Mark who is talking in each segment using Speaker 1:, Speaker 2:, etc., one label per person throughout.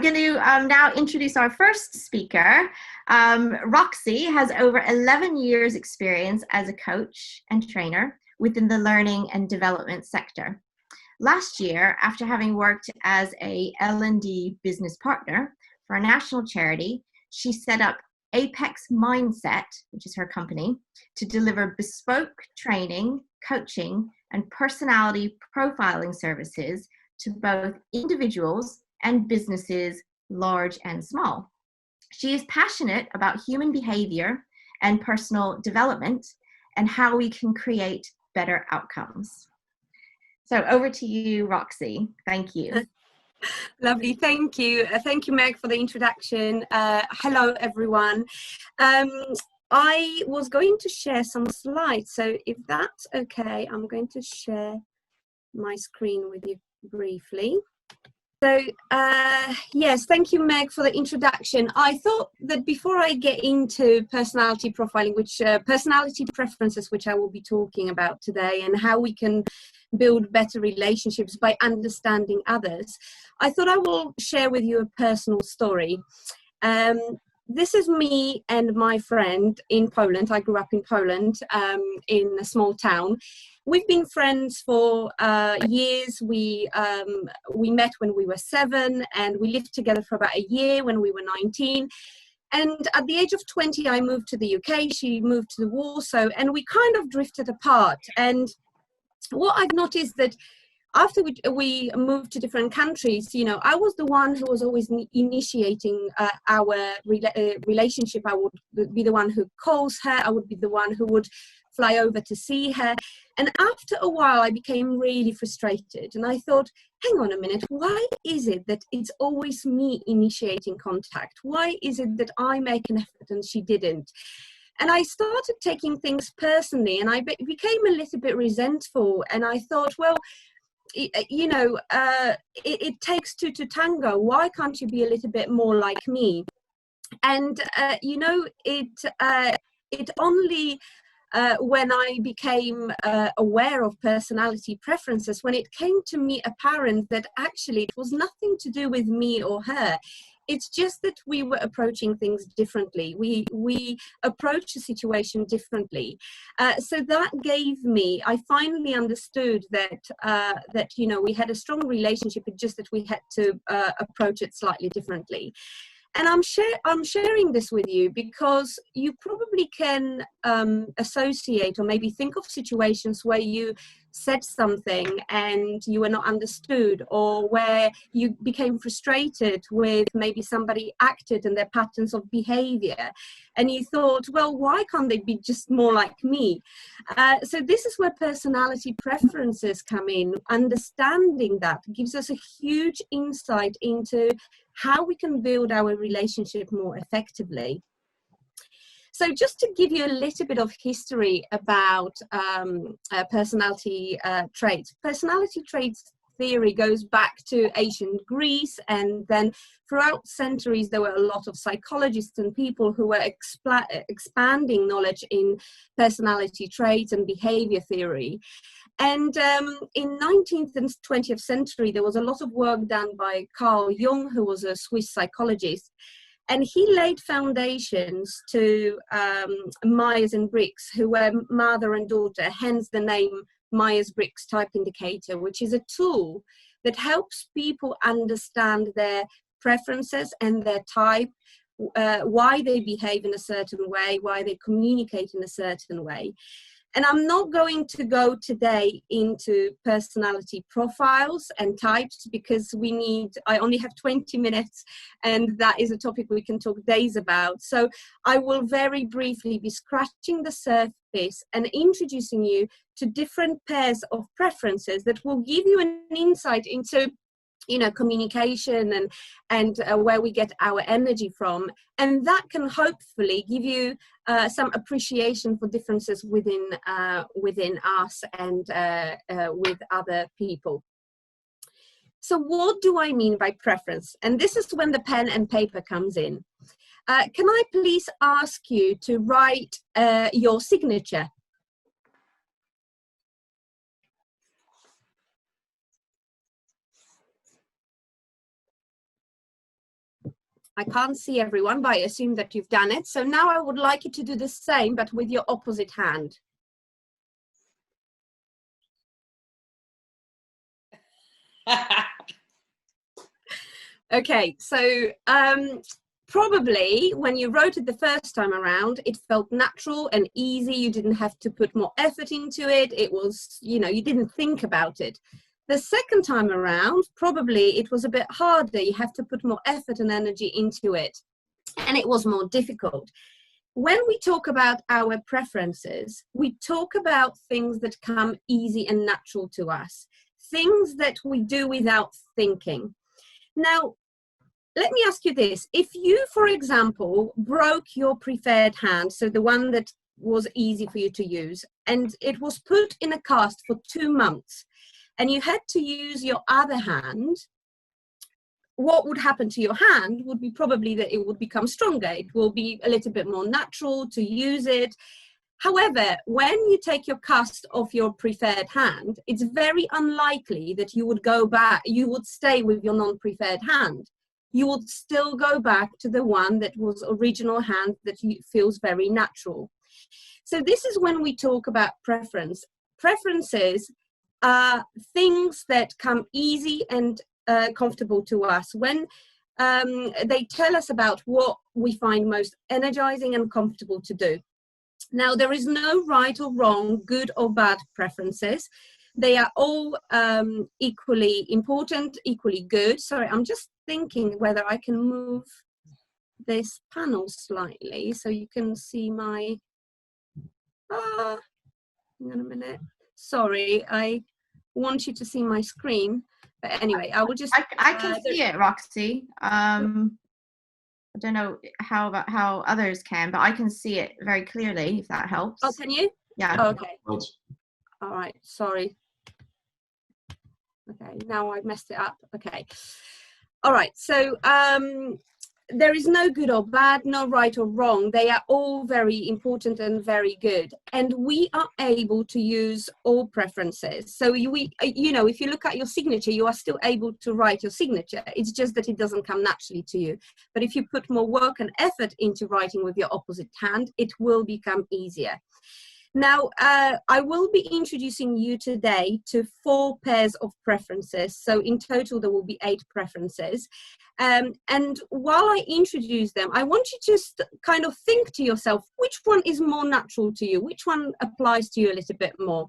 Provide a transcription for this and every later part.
Speaker 1: I'm going to now introduce our first speaker. Roxy has over 11 years experience as a coach and trainer within the learning and development sector. Last year, after having worked as a L&D business partner for a national charity, she set up Apex Mindset, which is her company, to deliver bespoke training, coaching, and personality profiling services to both individuals and businesses, large and small. She is passionate about human behavior and personal development and how we can create better outcomes. So over to you, Roxy. Thank you.
Speaker 2: Lovely, thank you. Thank you, Meg, for the introduction. Hello, everyone. I was going to share some slides, so if that's okay, I'm going to share my screen with you briefly. So, yes, thank you, Meg, for the introduction. I thought that before I get into personality profiling, which personality preferences, which I will be talking about today, and how we can build better relationships by understanding others, I thought I will share with you a personal story. This is me and my friend in Poland. I grew up in Poland, in a small town. We've been friends for years. We met when we were 7, and we lived together for about a year when we were 19. And at the age of 20, I moved to the UK. She moved to Warsaw, and we kind of drifted apart. And what I've noticed that after we moved to different countries, you know, I was the one who was always initiating our relationship. I would be the one who calls her. I would be the one who would fly over to see her. And after a while, I became really frustrated. And I thought, hang on a minute, why is it that it's always me initiating contact? Why is it that I make an effort and she didn't? And I started taking things personally, and I became a little bit resentful. And I thought, well, you know, it takes two to tango. Why can't you be a little bit more like me? And you know, it only when I became aware of personality preferences, when it came to me apparent that actually it was nothing to do with me or her. It's just that we were approaching things differently. We approached the situation differently. So that gave me, I finally understood that, that, you know, we had a strong relationship, it's just that we had to approach it slightly differently. And I'm sharing this with you because you probably can associate or maybe think of situations where you said something and you were not understood, or where you became frustrated with maybe somebody acted and their patterns of behavior. And you thought, well, why can't they be just more like me? So this is where personality preferences come in. Understanding that gives us a huge insight into how we can build our relationship more effectively. So just to give you a little bit of history about personality traits. Personality traits theory goes back to ancient Greece, and then throughout centuries there were a lot of psychologists and people who were expanding knowledge in personality traits and behavior theory. And in 19th and 20th century, there was a lot of work done by Carl Jung, who was a Swiss psychologist. And he laid foundations to Myers and Briggs, who were mother and daughter, hence the name Myers-Briggs Type Indicator, which is a tool that helps people understand their preferences and their type, why they behave in a certain way, why they communicate in a certain way. And I'm not going to go today into personality profiles and types because I only have 20 minutes, and that is a topic we can talk days about. So I will very briefly be scratching the surface and introducing you to different pairs of preferences that will give you an insight into, you know, communication and where we get our energy from, and that can hopefully give you some appreciation for differences within us and with other people. So what do I mean by preference? And this is when the pen and paper comes in. Can I please ask you to write your signature? I can't see everyone, but I assume that you've done it. So now I would like you to do the same, but with your opposite hand. Okay, so probably when you wrote it the first time around, it felt natural and easy. You didn't have to put more effort into it. It was, you know, you didn't think about it. The second time around, probably it was a bit harder. You have to put more effort and energy into it, and it was more difficult. When we talk about our preferences, we talk about things that come easy and natural to us, things that we do without thinking. Now, let me ask you this. If you, for example, broke your preferred hand, so the one that was easy for you to use, and it was put in a cast for 2 months, and you had to use your other hand, what would happen to your hand would be probably that it would become stronger. It will be a little bit more natural to use it. However, when you take your cast off your preferred hand, it's very unlikely that you would go back, you would stay with your non-preferred hand. You would still go back to the one that was original hand that feels very natural. So this is when we talk about preference. Preferences are things that come easy and comfortable to us, when they tell us about what we find most energizing and comfortable to do. Now, there is no right or wrong, good or bad preferences. They are all equally important, equally good. Sorry, I'm just thinking whether I can move this panel slightly so you can see my... hang on a minute. Sorry, I want you to see my screen. But anyway, I will just...
Speaker 1: I can see it, Roxy. I don't know how others can, but I can see it very clearly, if that helps.
Speaker 2: Oh, can you?
Speaker 1: Yeah.
Speaker 2: Oh, okay. All right, sorry. Okay, now I've messed it up. Okay. All right, so there is no good or bad, no right or wrong. They are all very important and very good. And we are able to use all preferences. So you know, if you look at your signature, you are still able to write your signature. It's just that it doesn't come naturally to you. But if you put more work and effort into writing with your opposite hand, it will become easier. Now, I will be introducing you today to 4 pairs of preferences. So in total, there will be 8 preferences. And while I introduce them, I want you to just kind of think to yourself, which one is more natural to you? Which one applies to you a little bit more?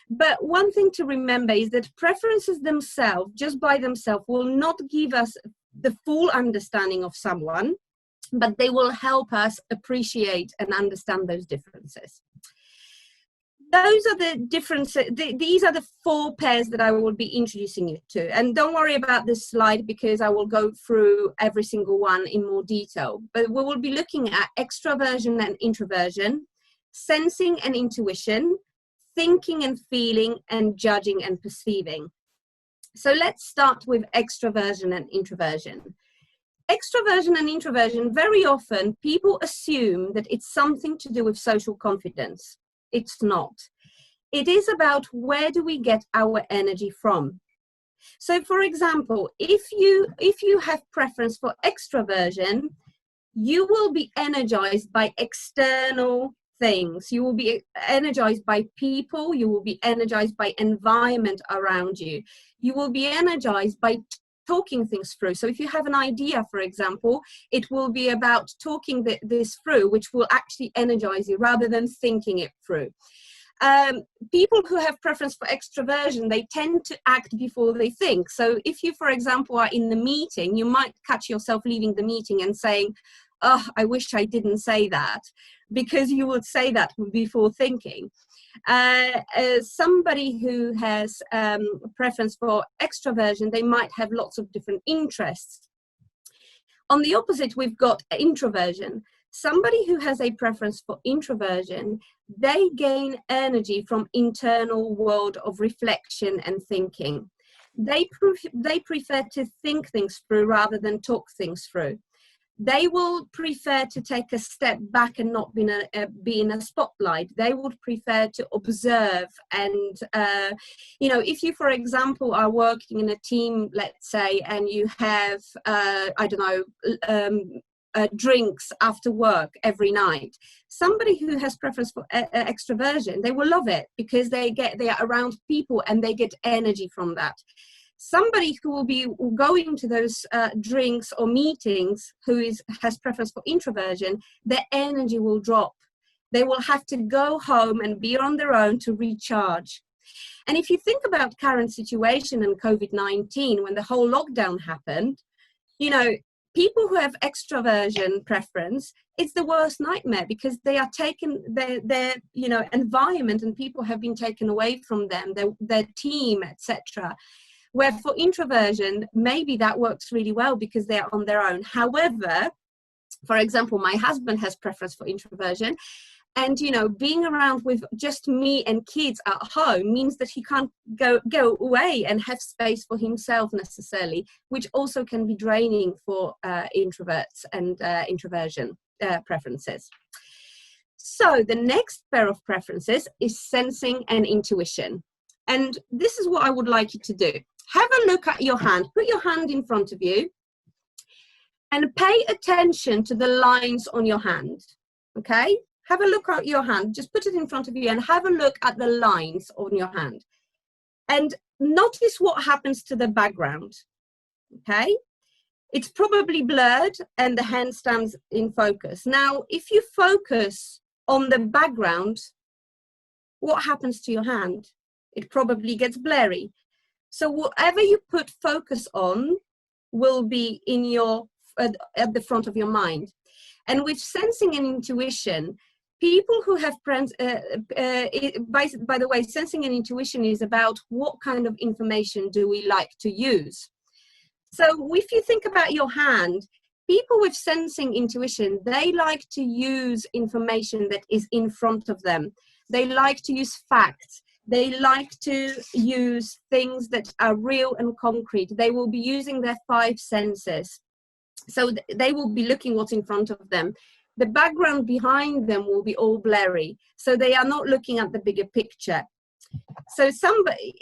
Speaker 2: But one thing to remember is that preferences themselves, just by themselves, will not give us the full understanding of someone, but they will help us appreciate and understand those differences. Those are the differences. These are the 4 pairs that I will be introducing you to. And don't worry about this slide because I will go through every single one in more detail. But we will be looking at extroversion and introversion, sensing and intuition, thinking and feeling, and judging and perceiving. So let's start with extroversion and introversion. Extroversion and introversion, very often people assume that it's something to do with social confidence. It's not. It is about where do we get our energy from. So for example, if you have preference for extroversion, you will be energized by external things. You will be energized by people. You will be energized by environment around you. You will be energized by talking things through. So if you have an idea, for example, it will be about talking this through, which will actually energize you rather than thinking it through. People who have preference for extroversion, they tend to act before they think. So if you, for example, are in the meeting, you might catch yourself leaving the meeting and saying, oh, I wish I didn't say that, because you would say that before thinking. Somebody who has preference for extroversion, they might have lots of different interests. On the opposite, we've got introversion. Somebody who has a preference for introversion, they gain energy from internal world of reflection and thinking. They prefer to think things through rather than talk things through. They will prefer to take a step back and not be in a spotlight. They would prefer to observe. And, if you, for example, are working in a team, let's say, and you have, drinks after work every night, somebody who has preference for extroversion, they will love it because they are around people and they get energy from that. Somebody who will be going to those drinks or meetings who has preference for introversion, their energy will drop. They will have to go home and be on their own to recharge. And if you think about current situation and COVID-19, when the whole lockdown happened, people who have extroversion preference, it's the worst nightmare because they are taken, their environment and people have been taken away from them, their team, etc. Where for introversion, maybe that works really well because they're on their own. However, for example, my husband has preference for introversion, and being around with just me and kids at home means that he can't go away and have space for himself necessarily, which also can be draining for introverts and introversion preferences. So the next pair of preferences is sensing and intuition. And this is what I would like you to do. Have a look at your hand. Put your hand in front of you and pay attention to the lines on your hand, okay? Have a look at your hand. Just put it in front of you and have a look at the lines on your hand. And notice what happens to the background, okay? It's probably blurred and the hand stands in focus. Now, if you focus on the background, what happens to your hand? It probably gets blurry. So whatever you put focus on will be in your at the front of your mind. And with sensing and intuition, people who have by the way, sensing and intuition is about what kind of information do we like to use. So if you think about your hand, people with sensing intuition, they like to use information that is in front of them. They like to use facts. They like to use things that are real and concrete. They will be using their 5 senses. So they will be looking what's in front of them. The background behind them will be all blurry. So they are not looking at the bigger picture. So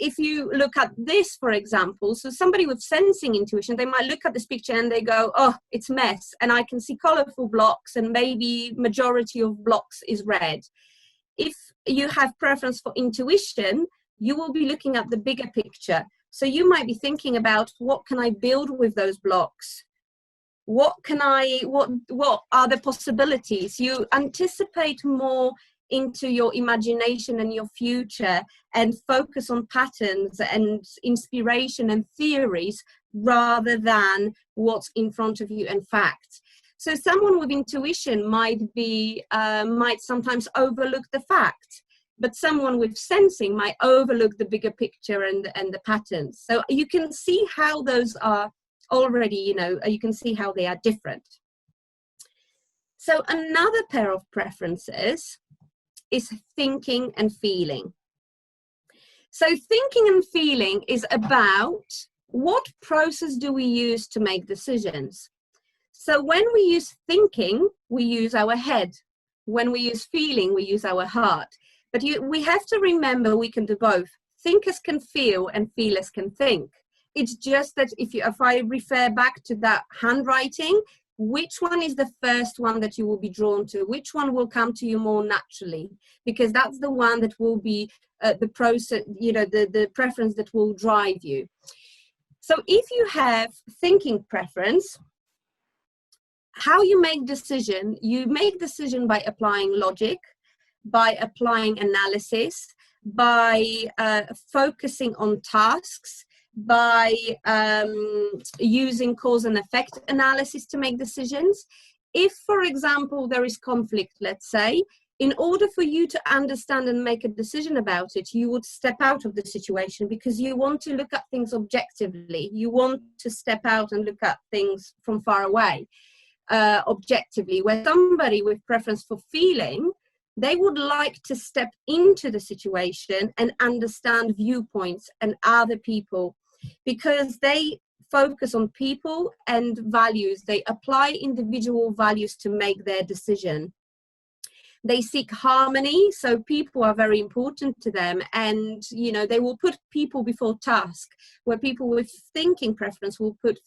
Speaker 2: if you look at this, for example, so somebody with sensing intuition, they might look at this picture and they go, oh, it's mess. And I can see colorful blocks and maybe majority of blocks is red. If you have preference for intuition, you will be looking at the bigger picture. So you might be thinking about what can I build with those blocks? What are the possibilities? You anticipate more into your imagination and your future and focus on patterns and inspiration and theories rather than what's in front of you and facts. So someone with intuition might sometimes overlook the fact, but someone with sensing might overlook the bigger picture and the patterns. So you can see how those are already, you can see how they are different. So another pair of preferences is thinking and feeling. So thinking and feeling is about what process do we use to make decisions. So when we use thinking, we use our head. When we use feeling, we use our heart. But we have to remember we can do both. Thinkers can feel and feelers can think. It's just that if I refer back to that handwriting, which one is the first one that you will be drawn to? Which one will come to you more naturally? Because that's the one that will be the process, the preference that will drive you. So if you have thinking preference, how you make decision by applying logic, by applying analysis, by focusing on tasks, by using cause and effect analysis to make decisions. If, for example, there is conflict, let's say, in order for you to understand and make a decision about it, you would step out of the situation because you want to look at things objectively. You want to step out and look at things from far away, objectively. Where somebody with preference for feeling, they would like to step into the situation and understand viewpoints and other people, because they focus on people and values. They apply individual values to make their decision. They seek harmony, so people are very important to them, and they will put people before task, where people with thinking preference will put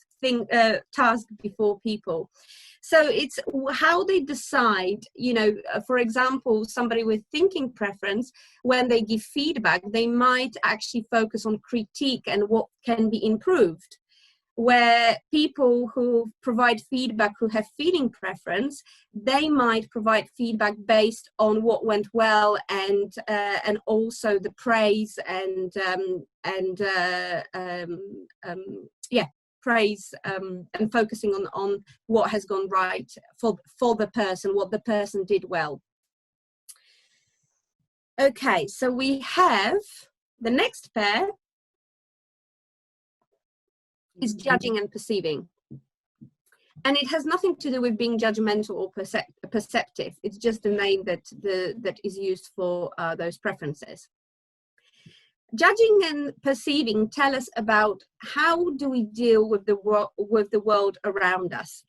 Speaker 2: task before people. So it's how they decide. For example, somebody with thinking preference, when they give feedback, they might actually focus on critique and what can be improved, where people who provide feedback who have feeling preference, they might provide feedback based on what went well, and also the praise and praise and focusing on what has gone right for the person, what the person did well. Okay, so we have the next pair is judging and perceiving. And it has nothing to do with being judgmental or perceptive. It's just a name that is used for those preferences. Judging and perceiving tell us about how do we deal with the world around us.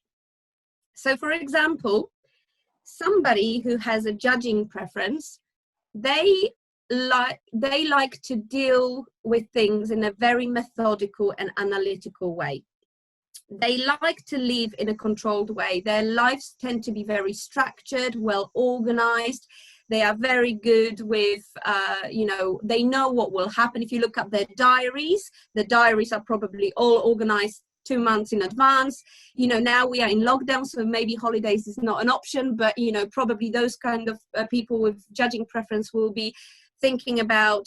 Speaker 2: So, for example, somebody who has a judging preference, they like to deal with things in a very methodical and analytical way. They like to live in a controlled way. Their lives tend to be very structured, well organized. They are very good with, they know what will happen. If you look up their diaries, the diaries are probably all organized 2 months in advance. Now we are in lockdown, so maybe holidays is not an option, but, probably those kind of people with judging preference will be thinking about,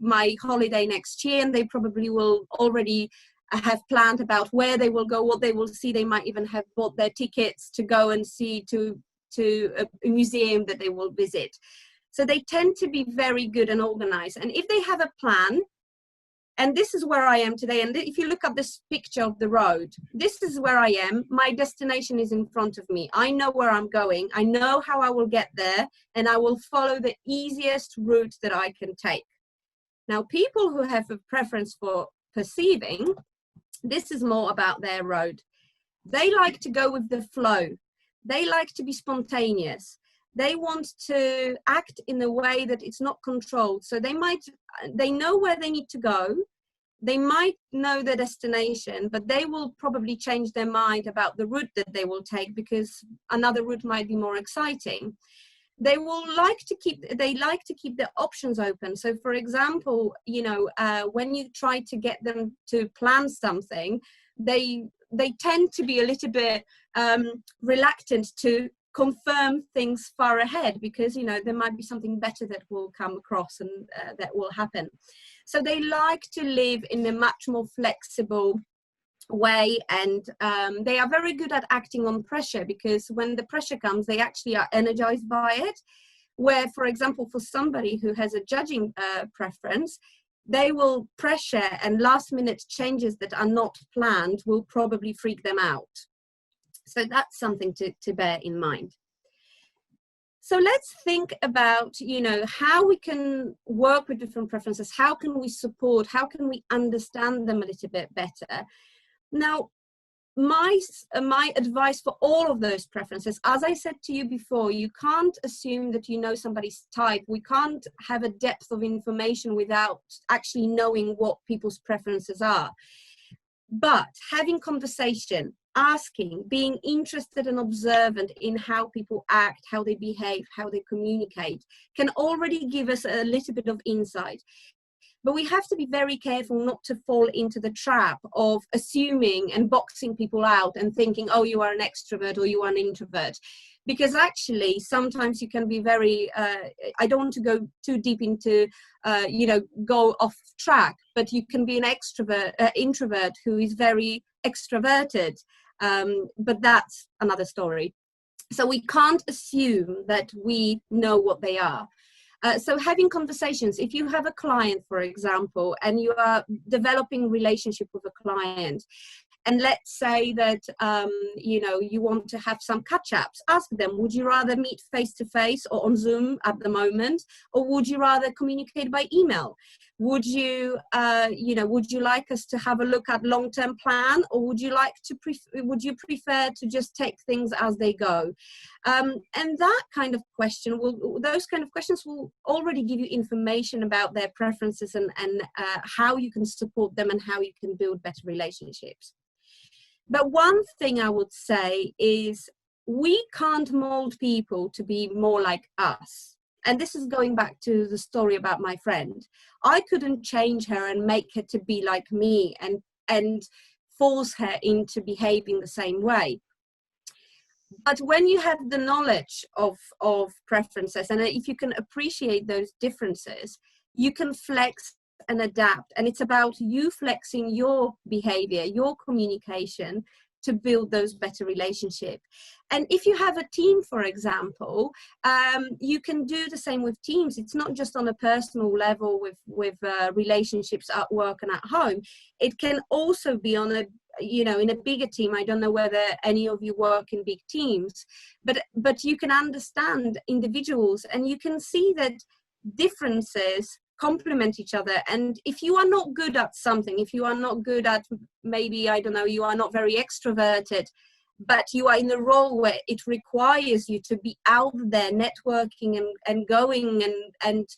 Speaker 2: my holiday next year, and they probably will already have planned about where they will go, what they will see. They might even have bought their tickets to go and see to a museum that they will visit. So they tend to be very good and organized. And if they have a plan, and this is where I am today, and if you look at this picture of the road, this is where I am. My destination is in front of me. I know where I'm going. I know how I will get there, and I will follow the easiest route that I can take. Now, people who have a preference for perceiving, this is more about their road. They like to go with the flow. They like to be spontaneous. They want to act in a way that it's not controlled. So they know where they need to go. They might know their destination, but they will probably change their mind about the route that they will take because another route might be more exciting. They like to keep the options open. So, for example, when you try to get them to plan something, they tend to be a little bit reluctant to confirm things far ahead because there might be something better that will come across and that will happen. So they like to live in a much more flexible way, and they are very good at acting on pressure because when the pressure comes, they actually are energized by it. Where, for example, for somebody who has a judging preference, they will pressure, and last minute changes that are not planned will probably freak them out. So that's something to bear in mind. So let's think about, how we can work with different preferences. How can we support? How can we understand them a little bit better? Now, my advice for all of those preferences, as I said to you before, you can't assume that you know somebody's type. We can't have a depth of information without actually knowing what people's preferences are. But having conversation, asking, being interested and observant in how people act, how they behave, how they communicate, can already give us a little bit of insight. But we have to be very careful not to fall into the trap of assuming and boxing people out and thinking, oh, you are an extrovert or you are an introvert. Because actually, sometimes you can be very, I don't want to go too deep into, go off track, but you can be an introvert who is very extroverted. But that's another story. So we can't assume that we know what they are. So having conversations, if you have a client, for example, and you are developing relationship with a client, and let's say that, you want to have some catch-ups, ask them, would you rather meet face-to-face or on Zoom at the moment, or would you rather communicate by email? would you would you like us to have a look at long-term plan, or would you prefer to just take things as they go? And that kind of question those kind of questions will already give you information about their preferences and how you can support them and how you can build better relationships. But one thing I would say is we can't mold people to be more like us. And this is going back to the story about my friend. I couldn't change her and make her to be like me and force her into behaving the same way. But when you have the knowledge of preferences, and if you can appreciate those differences, you can flex and adapt. And it's about you flexing your behavior, your communication, to build those better relationships. And if you have a team, for example, you can do the same with teams. It's not just on a personal level with relationships at work and at home. It can also be on a, in a bigger team. I don't know whether any of you work in big teams, but you can understand individuals and you can see that differences complement each other. And if you are not good at something, if you are not good at, maybe, I don't know, you are not very extroverted, but you are in a role where it requires you to be out there networking and going and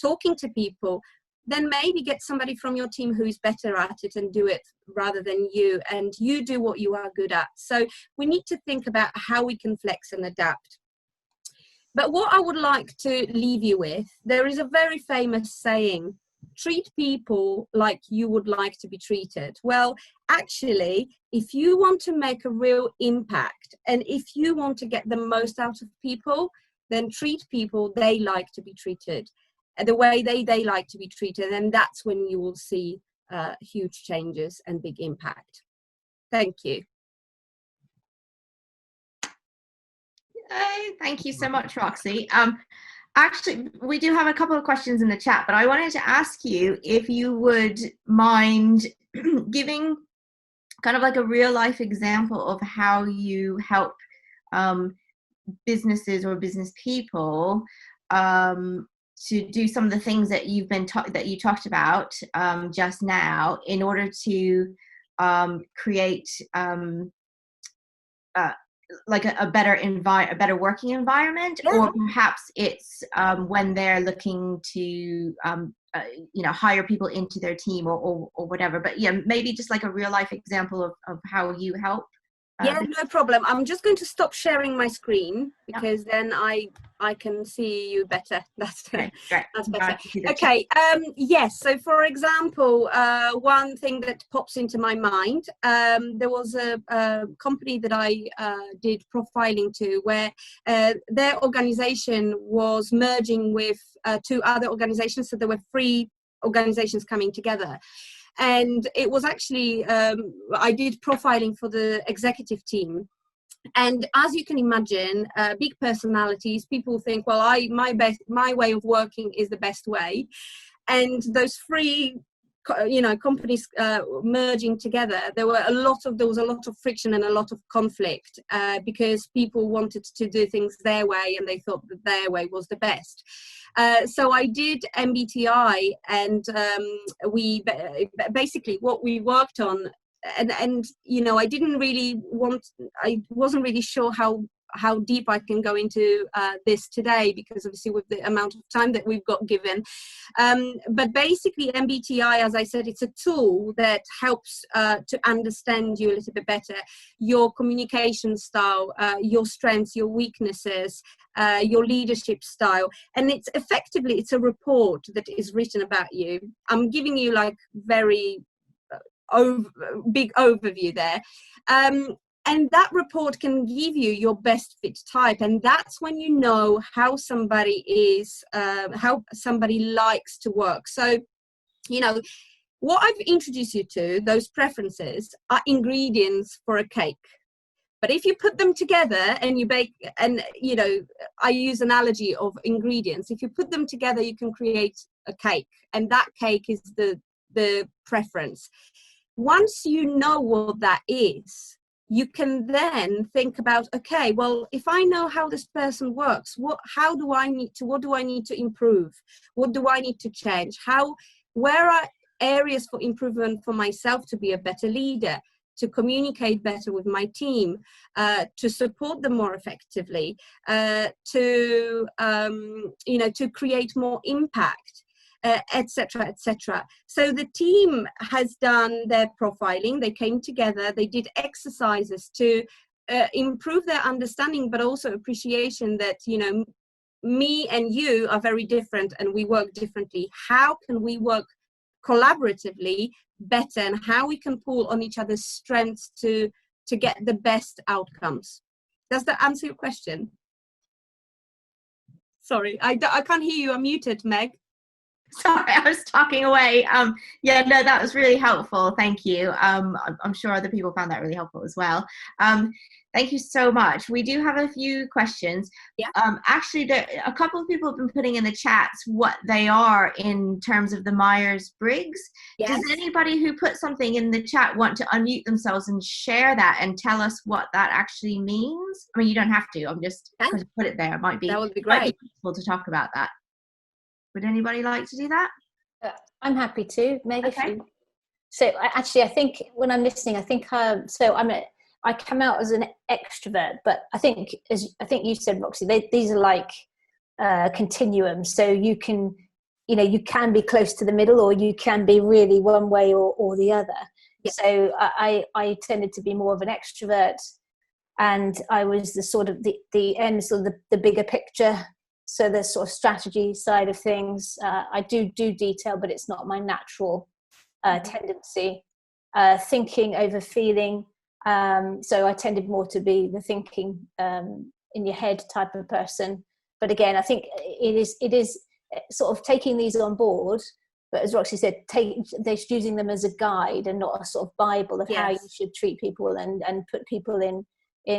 Speaker 2: talking to people, then maybe get somebody from your team who is better at it and do it rather than you, and you do what you are good at. So we need to think about how we can flex and adapt. But what I would like to leave you with, there is a very famous saying, treat people like you would like to be treated. Well, actually, if you want to make a real impact and if you want to get the most out of people, then treat people they like to be treated, the way they like to be treated. And that's when you will see huge changes and big impact. Thank you.
Speaker 1: Thank you so much, Roxy. Actually, we do have a couple of questions in the chat, but I wanted to ask you if you would mind giving kind of like a real life example of how you help businesses or business people to do some of the things that you've been that you talked about just now in order to create like a better working environment, or perhaps it's when they're looking to hire people into their team or whatever. But yeah, maybe just like a real life example of how you help.
Speaker 2: Yeah, no problem. I'm just going to stop sharing my screen because then I can see you better. That's great. That's better. Okay. Yes. So, for example, one thing that pops into my mind, there was a company that I did profiling to, where their organization was merging with two other organizations. So there were 3 organizations coming together. And it was actually, I did profiling for the executive team. And as you can imagine, big personalities, people think, well, my way of working is the best way. And those 3 companies merging together, there was a lot of friction and a lot of conflict because people wanted to do things their way and they thought that their way was the best. So I did MBTI, and we basically what we worked on, and I wasn't really sure how deep I can go into this today, because obviously with the amount of time that we've got given. But basically MBTI, as I said, it's a tool that helps to understand you a little bit better, your communication style, your strengths, your weaknesses, your leadership style. And it's a report that is written about you. I'm giving you like very big overview there. And that report can give you your best fit type. And that's when you know how somebody is, how somebody likes to work. So, what I've introduced you to, those preferences, are ingredients for a cake. But if you put them together and you bake, and, I use analogy of ingredients. If you put them together, you can create a cake. And that cake is the preference. Once you know what that is, you can then think about, okay, well, if I know how this person works, what do I need to improve? What do I need to change? How where are areas for improvement for myself to be a better leader, to communicate better with my team, to support them more effectively, to create more impact, etc., etc. So the team has done their profiling. They came together. They did exercises to improve their understanding, but also appreciation that, me and you are very different and we work differently. How can we work collaboratively better, and how we can pull on each other's strengths to get the best outcomes? Does that answer your question? Sorry, I can't hear you. I'm muted, Meg.
Speaker 1: Sorry, I was talking away. Yeah, no, that was really helpful. Thank you. I'm sure other people found that really helpful as well. Thank you so much. We do have a few questions.
Speaker 2: Yeah.
Speaker 1: Actually, a couple of people have been putting in the chats what they are in terms of the Myers-Briggs.
Speaker 2: Yes.
Speaker 1: Does anybody who put something in the chat want to unmute themselves and share that and tell us what that actually means? I mean, you don't have to. I'm just going to put it there. It might be,
Speaker 2: that would be great.
Speaker 1: Useful to talk about that. Would anybody like to do that?
Speaker 3: I'm happy to. Maybe
Speaker 1: okay.
Speaker 3: So I think when I'm listening, I think I come out as an extrovert, but I think you said, Roxy, these are like continuums. So you can be close to the middle, or you can be really one way or the other. Yeah. So I tended to be more of an extrovert, and I was the sort of the end, sort of the bigger picture. So the sort of strategy side of things, I do detail, but it's not my natural tendency. Thinking over feeling. So I tended more to be the thinking in your head type of person. But again, I think it is sort of taking these on board. But as Roxy said, they're using them as a guide and not a sort of Bible of how you should treat people and put people in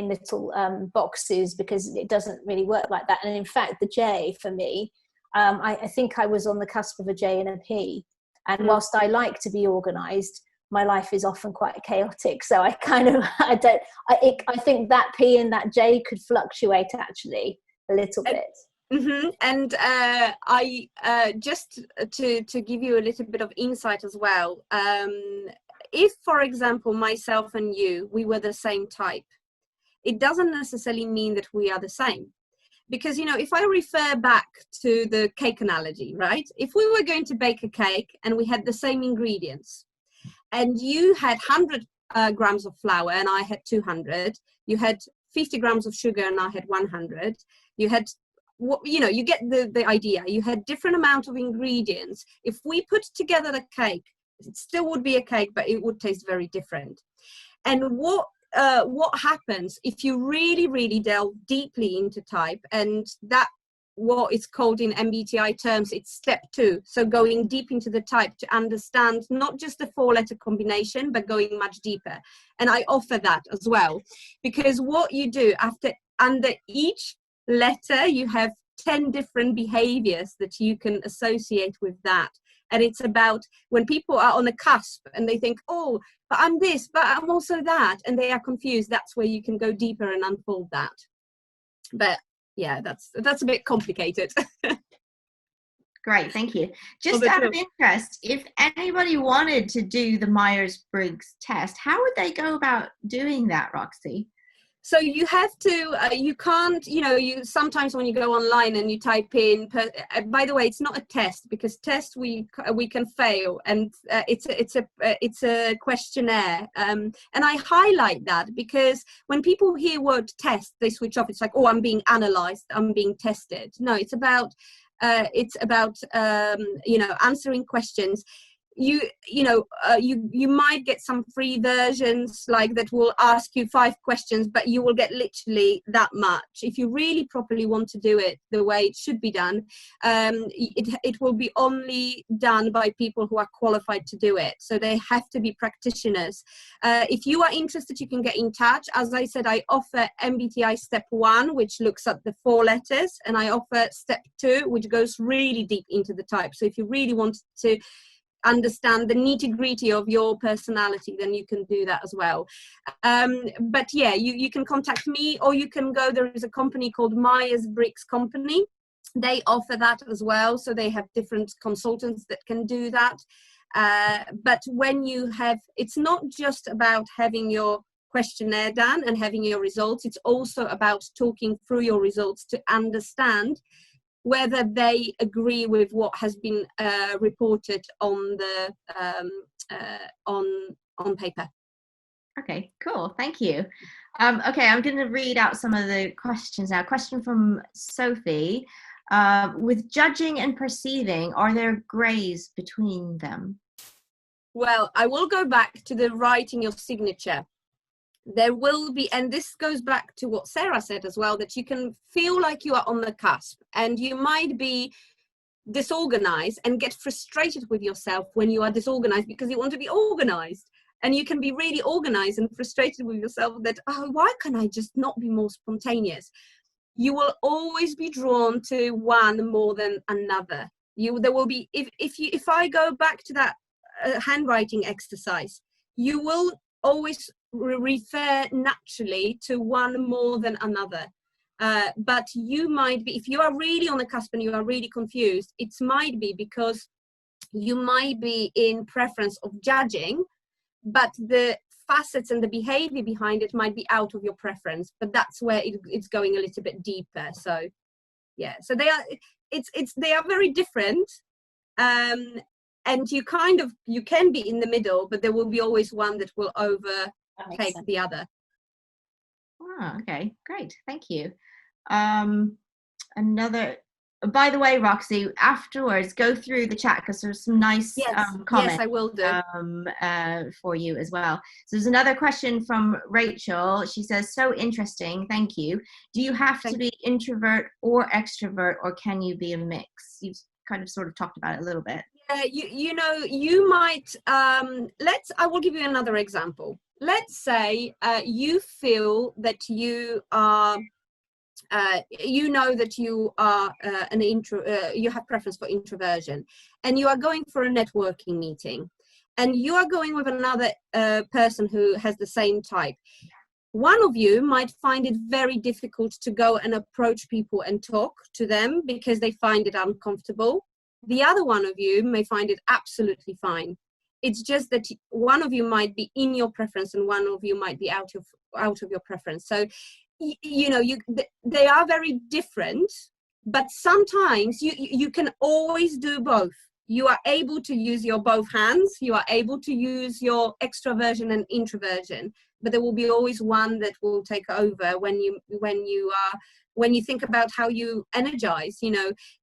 Speaker 3: little boxes, because it doesn't really work like that. And in fact, the J for me, I think I was on the cusp of a J and a P. And whilst I like to be organised, my life is often quite chaotic. So I think that P and that J could fluctuate actually a little bit.
Speaker 2: Mm-hmm. And I just to give you a little bit of insight as well. If, for example, myself and you, we were the same type, it doesn't necessarily mean that we are the same. Because, if I refer back to the cake analogy, right? If we were going to bake a cake and we had the same ingredients, and you had 100 grams of flour and I had 200, you had 50 grams of sugar and I had 100, you had, you get the idea. You had different amount of ingredients. If we put together the cake, it still would be a cake, but it would taste very different. And what happens if you really, really delve deeply into type, and that what is called in MBTI terms, it's step 2. So going deep into the type to understand not just the 4-letter combination, but going much deeper. And I offer that as well, because what you do under each letter, you have 10 different behaviors that you can associate with that. And it's about when people are on a cusp and they think, oh, but I'm this, but I'm also that, and they are confused. That's where you can go deeper and unfold that. But yeah, that's a bit complicated.
Speaker 1: Great, thank you. Just out of interest, if anybody wanted to do the Myers-Briggs test, how would they go about doing that, Roxy?
Speaker 2: So you have to, you can't, you sometimes when you go online and you type in, by the way, it's not a test, because test we can fail, and it's a questionnaire. And I highlight that because when people hear word test, they switch off. It's like, oh, I'm being analyzed, I'm being tested. No, it's about answering questions. You might get some free versions like that will ask you 5 questions, but you will get literally that much. If you really properly want to do it the way it should be done, it will be only done by people who are qualified to do it. So they have to be practitioners. If you are interested, you can get in touch. As I said, I offer MBTI step 1, which looks at the 4 letters, and I offer step 2, which goes really deep into the type. So if you really want to understand the nitty-gritty of your personality, then you can do that as well. But yeah, you can contact me, or you can go, there is a company called Myers-Briggs Company, they offer that as well. So they have different consultants that can do that. But when you have, it's not just about having your questionnaire done and having your results. It's also about talking through your results to understand whether they agree with what has been reported on the on paper.
Speaker 1: Okay, cool. Thank you. Okay, I'm going to read out some of the questions now. Question from Sophie. With judging and perceiving, are there grays between them?
Speaker 2: Well, I will go back to the writing your signature. There will be, and this goes back to what Sarah said as well, that you can feel like you are on the cusp, and you might be disorganized and get frustrated with yourself when you are disorganized because you want to be organized. And you can be really organized and frustrated with yourself that, oh, why can I just not be more spontaneous? You will always be drawn to one more than another. There will be, if I go back to that handwriting exercise, you will always refer naturally to one more than another. But you might be, if you are really on the cusp and you are really confused, it might be because you might be in preference of judging, but the facets and the behavior behind it might be out of your preference. But that's where it's going a little bit deeper. So yeah, so they are very different. And you can be in the middle, but there will be always one that will overtake the other.
Speaker 1: Oh, okay, great, thank you. By the way, Roxy, afterwards go through the chat because there's some nice comments.
Speaker 2: Yes, I will do.
Speaker 1: For you as well. So there's another question from Rachel. She says, so interesting, thank you. Do you have to be introvert or extrovert, or can you be a mix? You've kind of sort of talked about it a little bit.
Speaker 2: You might, I will give you another example. Let's say you feel that you are, you know that you are you have preference for introversion, and you are going for a networking meeting, and you are going with another person who has the same type. One of you might find it very difficult to go and approach people and talk to them because they find it uncomfortable. The other one of you may find it absolutely fine. It's just that one of you might be in your preference and one of you might be out of your preference. So, they are very different, but sometimes you can always do both. You are able to use your both hands. You are able to use your extroversion and introversion, but there will be always one that will take over when you think about how you energize.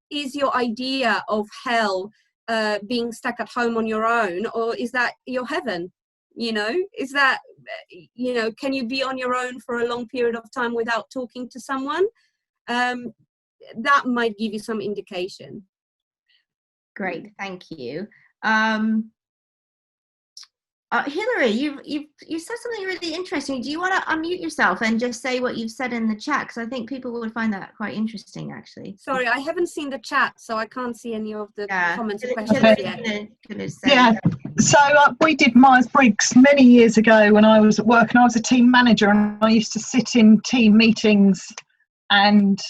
Speaker 2: Is your idea of hell being stuck at home on your own, or is that your heaven? Is that, can you be on your own for a long period of time without talking to someone? That might give you some indication.
Speaker 1: Great, thank you. Hilary, you said something really interesting. Do you want to unmute yourself and just say what you've said in the chat? Because I think people would find that quite interesting, actually.
Speaker 2: Sorry, I haven't seen the chat, so I can't see any of the comments and questions yet.
Speaker 4: Yeah, so we did Myers-Briggs many years ago when I was at work, and I was a team manager, and I used to sit in team meetings and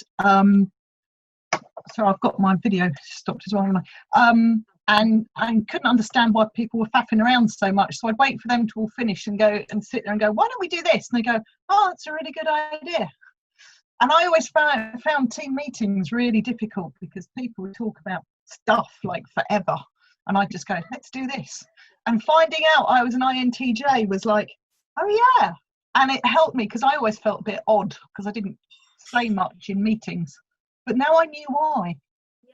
Speaker 4: so I've got my video stopped as well, haven't I? And couldn't understand why people were faffing around so much. So I'd wait for them to all finish and go and sit there and go, why don't we do this? And they go, oh, that's a really good idea. And I always found team meetings really difficult because people would talk about stuff like forever. And I'd just go, let's do this. And finding out I was an INTJ was like, oh yeah. And it helped me because I always felt a bit odd because I didn't say much in meetings. But now I knew why.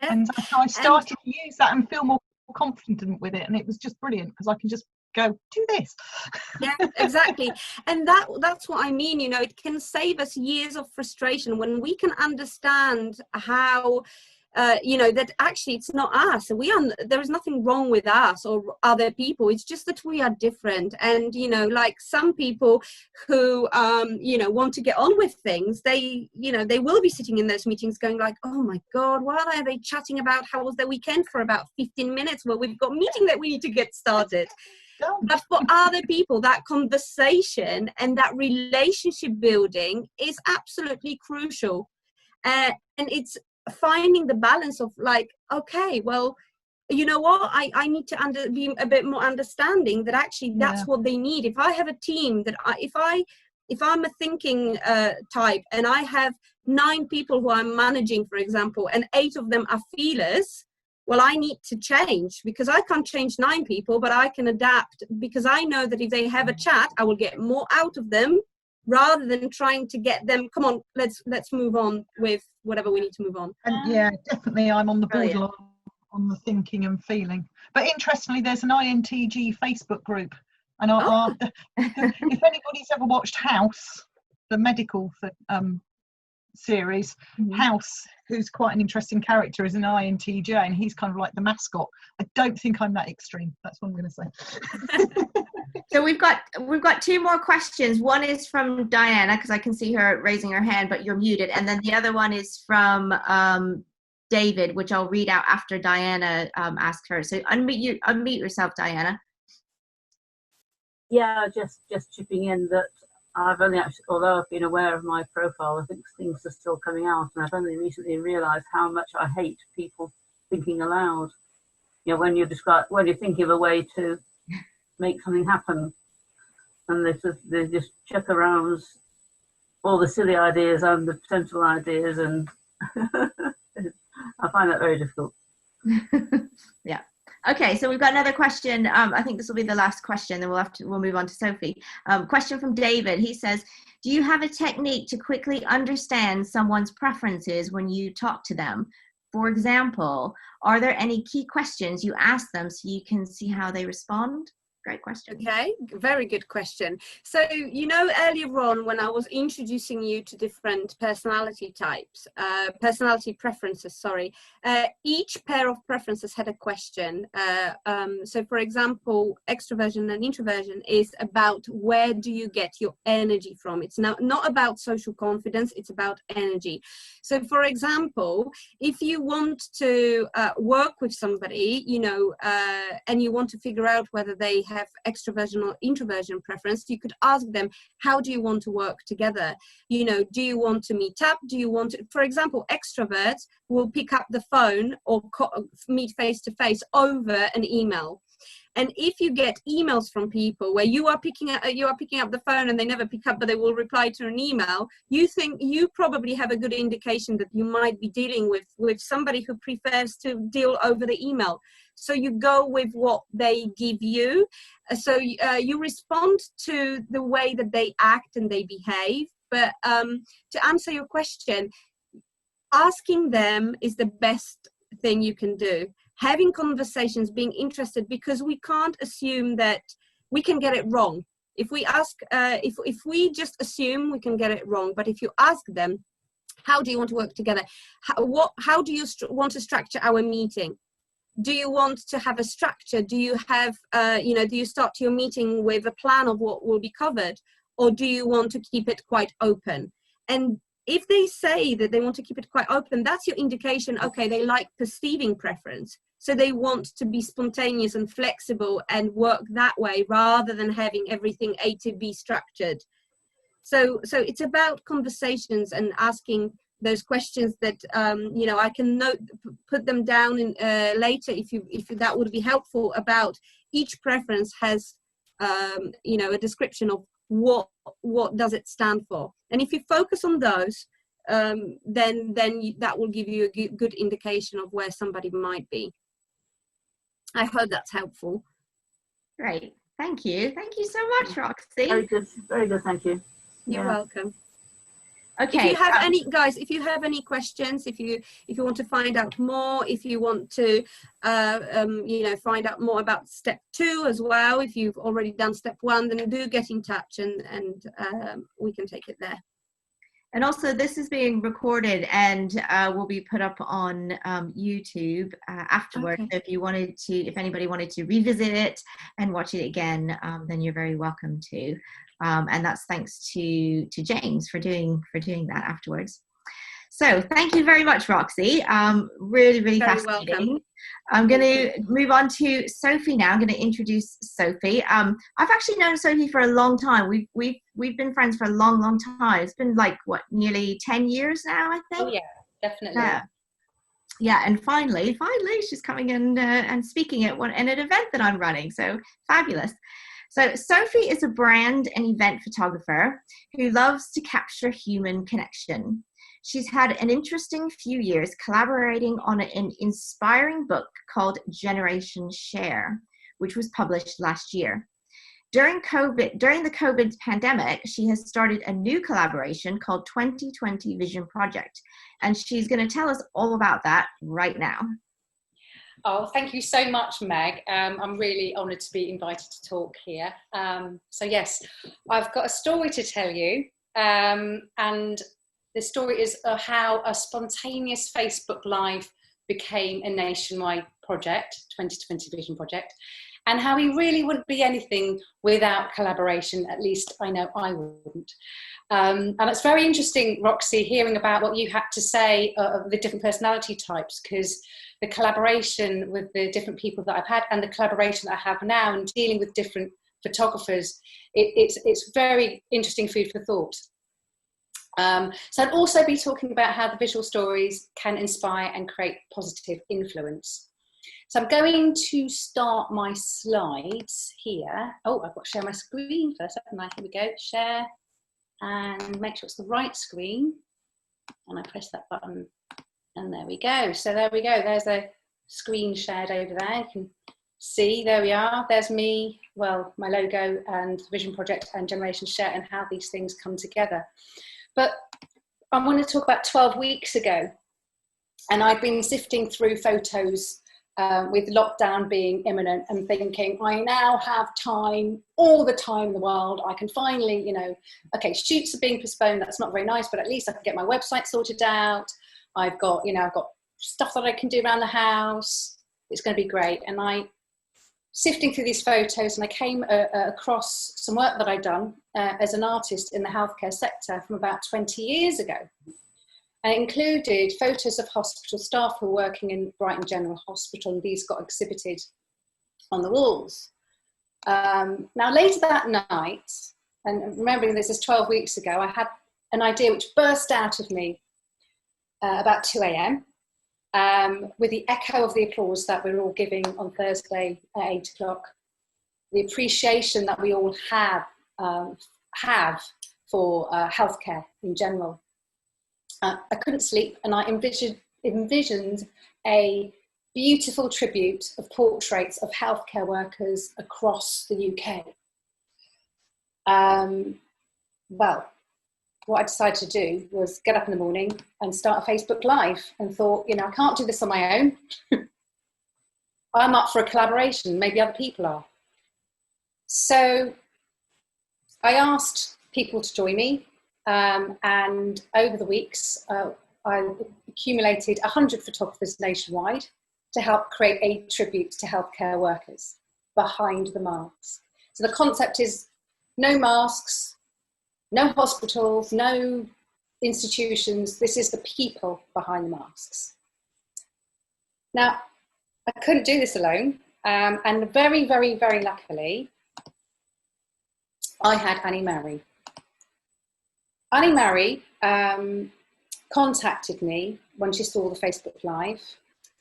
Speaker 4: Yeah. And so I started to use that and feel more confident with it, and it was just brilliant because I can just go do this.
Speaker 2: Yeah, exactly. And that's what I mean. It can save us years of frustration when we can understand how that actually it's not us. There is nothing wrong with us or other people. It's just that we are different. And like some people who want to get on with things, they will be sitting in those meetings going like, oh my god, why are they chatting about how was their weekend for about 15 minutes? Well, we've got a meeting that we need to get started. But for other people, that conversation and that relationship building is absolutely crucial. And it's finding the balance of like, okay, well, you know what, I need to be a bit more understanding that actually that's what they need. If I have a team that if I'm a thinking type and I have 9 people who I'm managing, for example, and 8 of them are feelers, well, I need to change, because I can't change 9 people, but I can adapt, because I know that if they have a chat, I will get more out of them, rather than trying to get them, come on, let's move on with whatever we need to move on.
Speaker 4: And yeah, definitely I'm on the borderline on the thinking and feeling. But interestingly, there's an INTG Facebook group. And if anybody's ever watched House, the medical series, House, who's quite an interesting character, is an INTJ, and he's kind of like the mascot. I don't think I'm that extreme. That's what I'm going to say.
Speaker 1: So we've got 2 more questions. One is from Diana, because I can see her raising her hand, but you're muted. And then the other one is from David, which I'll read out after Diana asks her. So unmute yourself, Diana.
Speaker 5: Yeah, just chipping in that I've only actually, although I've been aware of my profile, I think things are still coming out, and I've only recently realised how much I hate people thinking aloud. You know, when you're thinking of a way to make something happen, and they just chuck around all the silly ideas and the potential ideas, and I find that very difficult.
Speaker 1: Yeah. Okay, so we've got another question. I think this will be the last question, then we'll move on to Sophie. Question from David. He says, do you have a technique to quickly understand someone's preferences when you talk to them? For example, are there any key questions you ask them so you can see how they respond? Great question.
Speaker 2: Okay, very good question. So, you know, earlier on when I was introducing you to different personality types, personality preferences, sorry, each pair of preferences had a question. So, for example, extroversion and introversion is about where do you get your energy from? It's not about social confidence, it's about energy. So, for example, if you want to work with somebody, you know, and you want to figure out whether they have extroversion or introversion preference, you could ask them, how do you want to work together? You know, do you want to meet up? Do you want to, for example, extroverts will pick up the phone or meet face to face over an email. And if you get emails from people where you are picking up the phone and they never pick up, but they will reply to an email, you think you probably have a good indication that you might be dealing with somebody who prefers to deal over the email. So you go with what they give you. So you respond to the way that they act and they behave. But to answer your question, asking them is the best thing you can do. Having conversations, being interested, because we can't assume that we can get it wrong. If we ask, if we just assume, we can get it wrong. But if you ask them, how do you want to work together? How do you want to structure our meeting? Do you want to have a structure? Do you have, do you start your meeting with a plan of what will be covered? Or do you want to keep it quite open? And if they say that they want to keep it quite open, that's your indication, okay, they like perceiving preference. So they want to be spontaneous and flexible and work that way rather than having everything A to B structured. So it's about conversations and asking those questions that, I can put them down in, later if that would be helpful. About each preference has, a description of what does it stand for. And if you focus on those, then that will give you a good indication of where somebody might be. I hope that's helpful.
Speaker 1: Great. Thank you. Thank you so much, Roxy.
Speaker 5: Very good. Very good. Thank you.
Speaker 2: You're welcome.
Speaker 1: Okay.
Speaker 2: If you have any, guys, if you have any questions, if you want to find out more, if you want to, find out more about step 2 as well, if you've already done step 1, then do get in touch and we can take it there.
Speaker 1: And also, this is being recorded and will be put up on YouTube afterwards.
Speaker 2: Okay.
Speaker 1: So if anybody wanted to revisit it and watch it again, then you're very welcome to. And that's thanks to James for doing that afterwards. So thank you very much, Roxy. Really, really
Speaker 2: very
Speaker 1: fascinating.
Speaker 2: Welcome.
Speaker 1: I'm going to move on to Sophie now. I'm going to introduce Sophie. I've actually known Sophie for a long time. We've been friends for a long, long time. It's been like, nearly 10 years now, I think?
Speaker 6: Oh, yeah, definitely.
Speaker 1: Yeah, and finally, she's coming in and speaking at an event that I'm running. So fabulous. So Sophie is a brand and event photographer who loves to capture human connection. She's had an interesting few years collaborating on an inspiring book called Generation Share, which was published last year. During the COVID pandemic, she has started a new collaboration called 2020 Vision Project, and she's going to tell us all about that right now.
Speaker 6: Oh, thank you so much, Meg. I'm really honoured to be invited to talk here. So yes, I've got a story to tell you, and the story is how a spontaneous Facebook Live became a nationwide project, 2020 Vision Project, and how we really wouldn't be anything without collaboration. At least I know I wouldn't. And it's very interesting, Roxy, hearing about what you had to say of the different personality types, because the collaboration with the different people that I've had and the collaboration that I have now and dealing with different photographers, it's very interesting food for thought. So I'll also be talking about how the visual stories can inspire and create positive influence. So I'm going to start my slides here. Oh, I've got to share my screen first, haven't I? Here we go, share, and make sure it's the right screen. And I press that button, and there we go. So there we go, there's a screen shared over there. You can see, there we are. There's me, well, my logo and Vision Project and Generation Share and how these things come together. But I want to talk about 12 weeks ago, and I've been sifting through photos with lockdown being imminent and thinking, I now have time, all the time in the world. I can finally, you know, okay, shoots are being postponed. That's not very nice, but at least I can get my website sorted out. I've got, you know, I've got stuff that I can do around the house. It's going to be great. And I sifting through these photos, and I came across some work that I'd done as an artist in the healthcare sector from about 20 years ago. And it included photos of hospital staff who were working in Brighton General Hospital, and these got exhibited on the walls. Now, later that night, and remembering this is 12 weeks ago, I had an idea which burst out of me about 2 a.m. With the echo of the applause that we were all giving on Thursday at 8 o'clock, the appreciation that we all have for healthcare in general. I couldn't sleep, and I envisioned a beautiful tribute of portraits of healthcare workers across the UK. Well, what I decided to do was get up in the morning and start a Facebook Live, and thought, you know, I can't do this on my own. I'm up for a collaboration, maybe other people are. So I asked people to join me. And over the weeks, I accumulated 100 photographers nationwide to help create a tribute to healthcare workers behind the masks. So the concept is no masks, no hospitals, no institutions. This is the people behind the masks. Now, I couldn't do this alone. And very, very, very luckily, I had Annie Mary. Annie Mary contacted me when she saw the Facebook Live.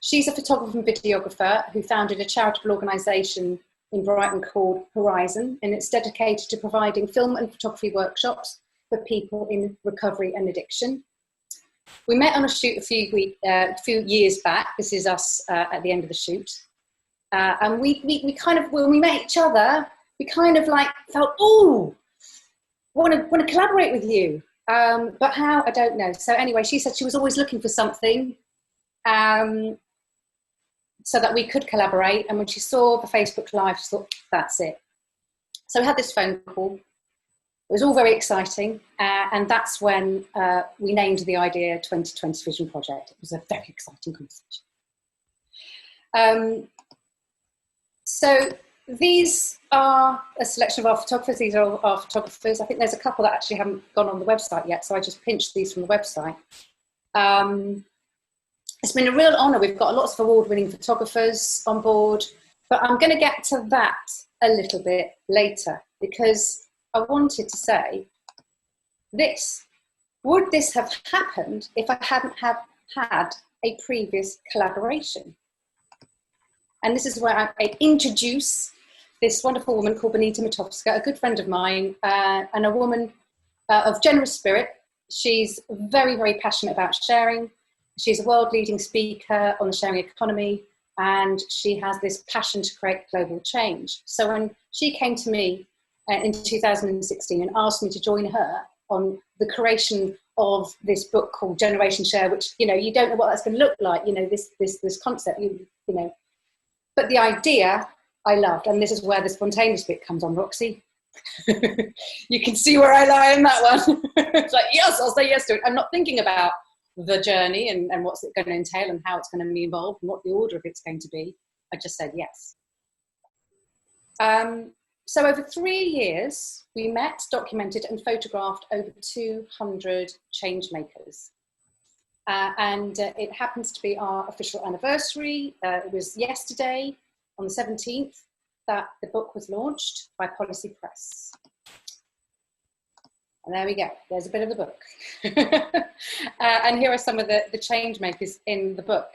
Speaker 6: She's a photographer and videographer who founded a charitable organisation in Brighton called Horizon, and it's dedicated to providing film and photography workshops for people in recovery and addiction. We met on a shoot a few years back. This is us at the end of the shoot. And we kind of, when we met each other, we kind of like felt, ooh, want to collaborate with you, but how, I don't know. So anyway, she said she was always looking for something so that we could collaborate, and when she saw the Facebook Live, she thought, that's it. So we had this phone call. It was all very exciting, and that's when we named the idea 2020 Vision Project. It was a very exciting conversation. So these are a selection of our photographers. These are all our photographers. I think there's a couple that actually haven't gone on the website yet, so I just pinched these from the website. It's been a real honour. We've got lots of award-winning photographers on board, but I'm going to get to that a little bit later, because I wanted to say this. Would this have happened if I hadn't have had a previous collaboration. And this is where I introduce this wonderful woman called Benita Matowska, a good friend of mine, and a woman of generous spirit. She's very, very passionate about sharing. She's a world-leading speaker on the sharing economy, and she has this passion to create global change. So when she came to me in 2016 and asked me to join her on the creation of this book called Generation Share, which, you know, you don't know what that's going to look like, you know, this concept, you know, but the idea I loved, and this is where the spontaneous bit comes on, Roxy. You can see where I lie in that one. It's like, yes, I'll say yes to it. I'm not thinking about the journey and what's it going to entail and how it's going to be involved and what the order of it's going to be. I just said yes. So over 3 years, we met, documented and photographed over 200 change makers. And it happens to be our official anniversary. It was yesterday, on the 17th, that the book was launched by Policy Press. And there we go, there's a bit of the book. And here are some of the change makers in the book.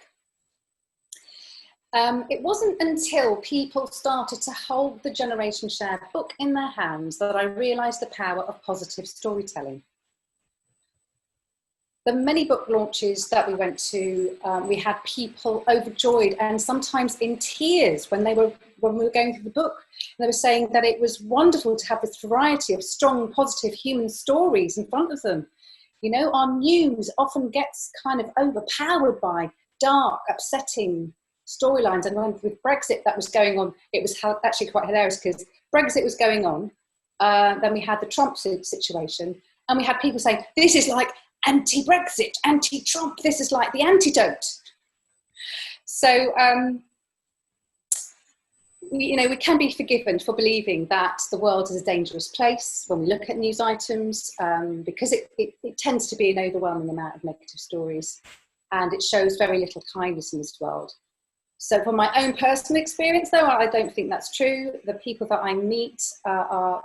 Speaker 6: It wasn't until people started to hold the Generation Share book in their hands that I realised the power of positive storytelling. The many book launches that we went to, we had people overjoyed and sometimes in tears when we were going through the book. They were saying that it was wonderful to have this variety of strong, positive human stories in front of them. You know, our news often gets kind of overpowered by dark, upsetting storylines. And when with Brexit that was going on, it was actually quite hilarious because Brexit was going on. Then we had the Trump situation, and we had people saying, this is like anti-Brexit, anti-Trump, this is like the antidote. So, we can be forgiven for believing that the world is a dangerous place when we look at news items, because it tends to be an overwhelming amount of negative stories, and it shows very little kindness in this world. So from my own personal experience, though, I don't think that's true. The people that I meet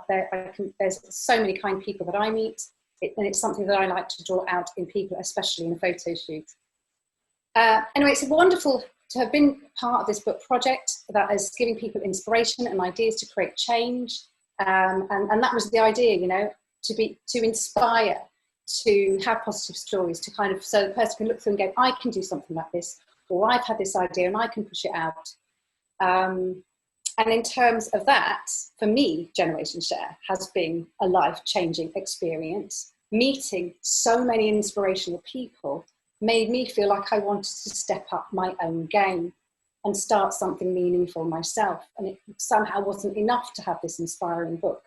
Speaker 6: there's so many kind people that I meet, and it's something that I like to draw out in people, especially in a photo shoot. Anyway, it's wonderful to have been part of this book project that is giving people inspiration and ideas to create change. And that was the idea, you know, to inspire, to have positive stories, to kind of, so the person can look through and go, I can do something like this, or I've had this idea and I can push it out. And in terms of that, for me, Generation Share has been a life-changing experience. Meeting so many inspirational people made me feel like I wanted to step up my own game and start something meaningful myself. And it somehow wasn't enough to have this inspiring book.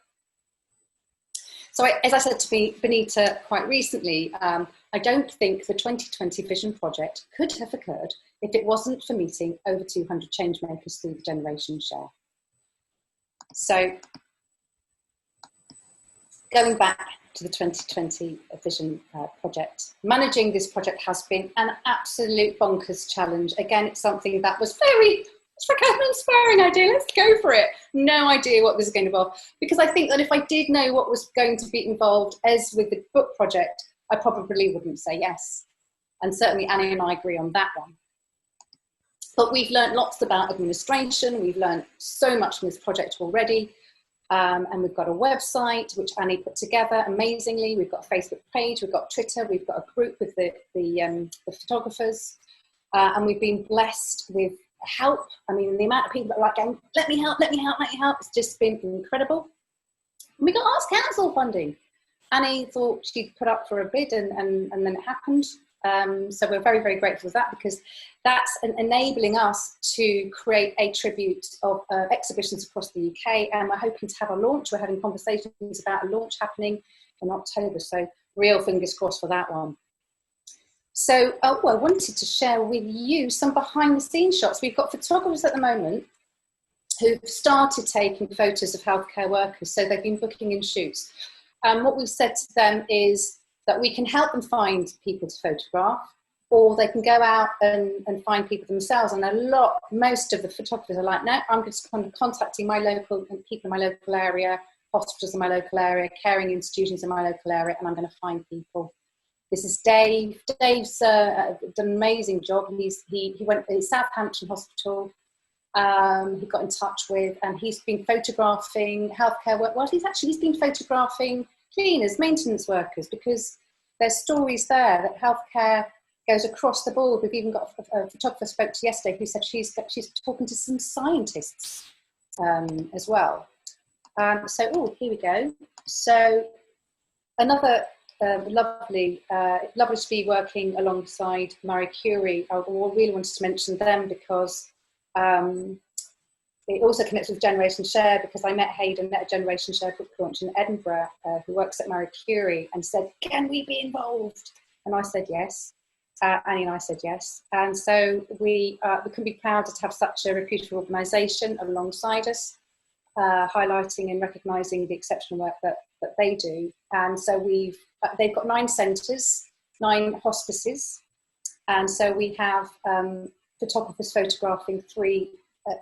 Speaker 6: So as I said to Benita quite recently, I don't think the 2020 Vision Project could have occurred if it wasn't for meeting over 200 change makers through the Generation Share. So going back to the 2020 Vision Project, managing this project has been an absolute bonkers challenge. Again, it's something that was it's like an inspiring idea, let's go for it. No idea what this is going to involve, because I think that if I did know what was going to be involved, as with the book project, I probably wouldn't say yes. And certainly Annie and I agree on that one. But we've learned lots about administration. We've learned so much from this project already. And we've got a website, which Annie put together amazingly. We've got a Facebook page, we've got Twitter, we've got a group with the photographers. And we've been blessed with help. I mean, the amount of people that are like going, let me help, let me help, let me help. It's just been incredible. And we got Arts Council funding. Annie thought she'd put up for a bid and then it happened. So we're very, very grateful for that, because that's enabling us to create a tribute of exhibitions across the UK, and we're hoping to have a launch. We're having conversations about a launch happening in October, so real fingers crossed for that one. So I wanted to share with you some behind the scenes shots. We've got photographers at the moment who've started taking photos of healthcare workers, so they've been booking in shoots. What we've said to them is that we can help them find people to photograph, or they can go out and find people themselves. And most of the photographers are like, no, I'm just contacting my local people in my local area, hospitals in my local area, caring institutions in my local area, and I'm going to find people This is Dave. Dave's done an amazing job. He went to Southampton Hospital. He got in touch with, and he's been photographing healthcare work. Well, he's been photographing cleaners, maintenance workers, because there's stories there that healthcare goes across the board. We've even got a photographer spoke to yesterday who said she's talking to some scientists as well. So, here we go. So, another lovely to be working alongside Marie Curie. I really wanted to mention them because it also connects with Generation Share, because I met Hayden at a Generation Share book launch in Edinburgh, who works at Marie Curie, and said, "Can we be involved?" And I said yes. Annie and I said yes. And so we can be proud to have such a reputable organisation alongside us, highlighting and recognising the exceptional work that they do. And so they've got 9 centres, 9 hospices, and so we have photographers photographing 3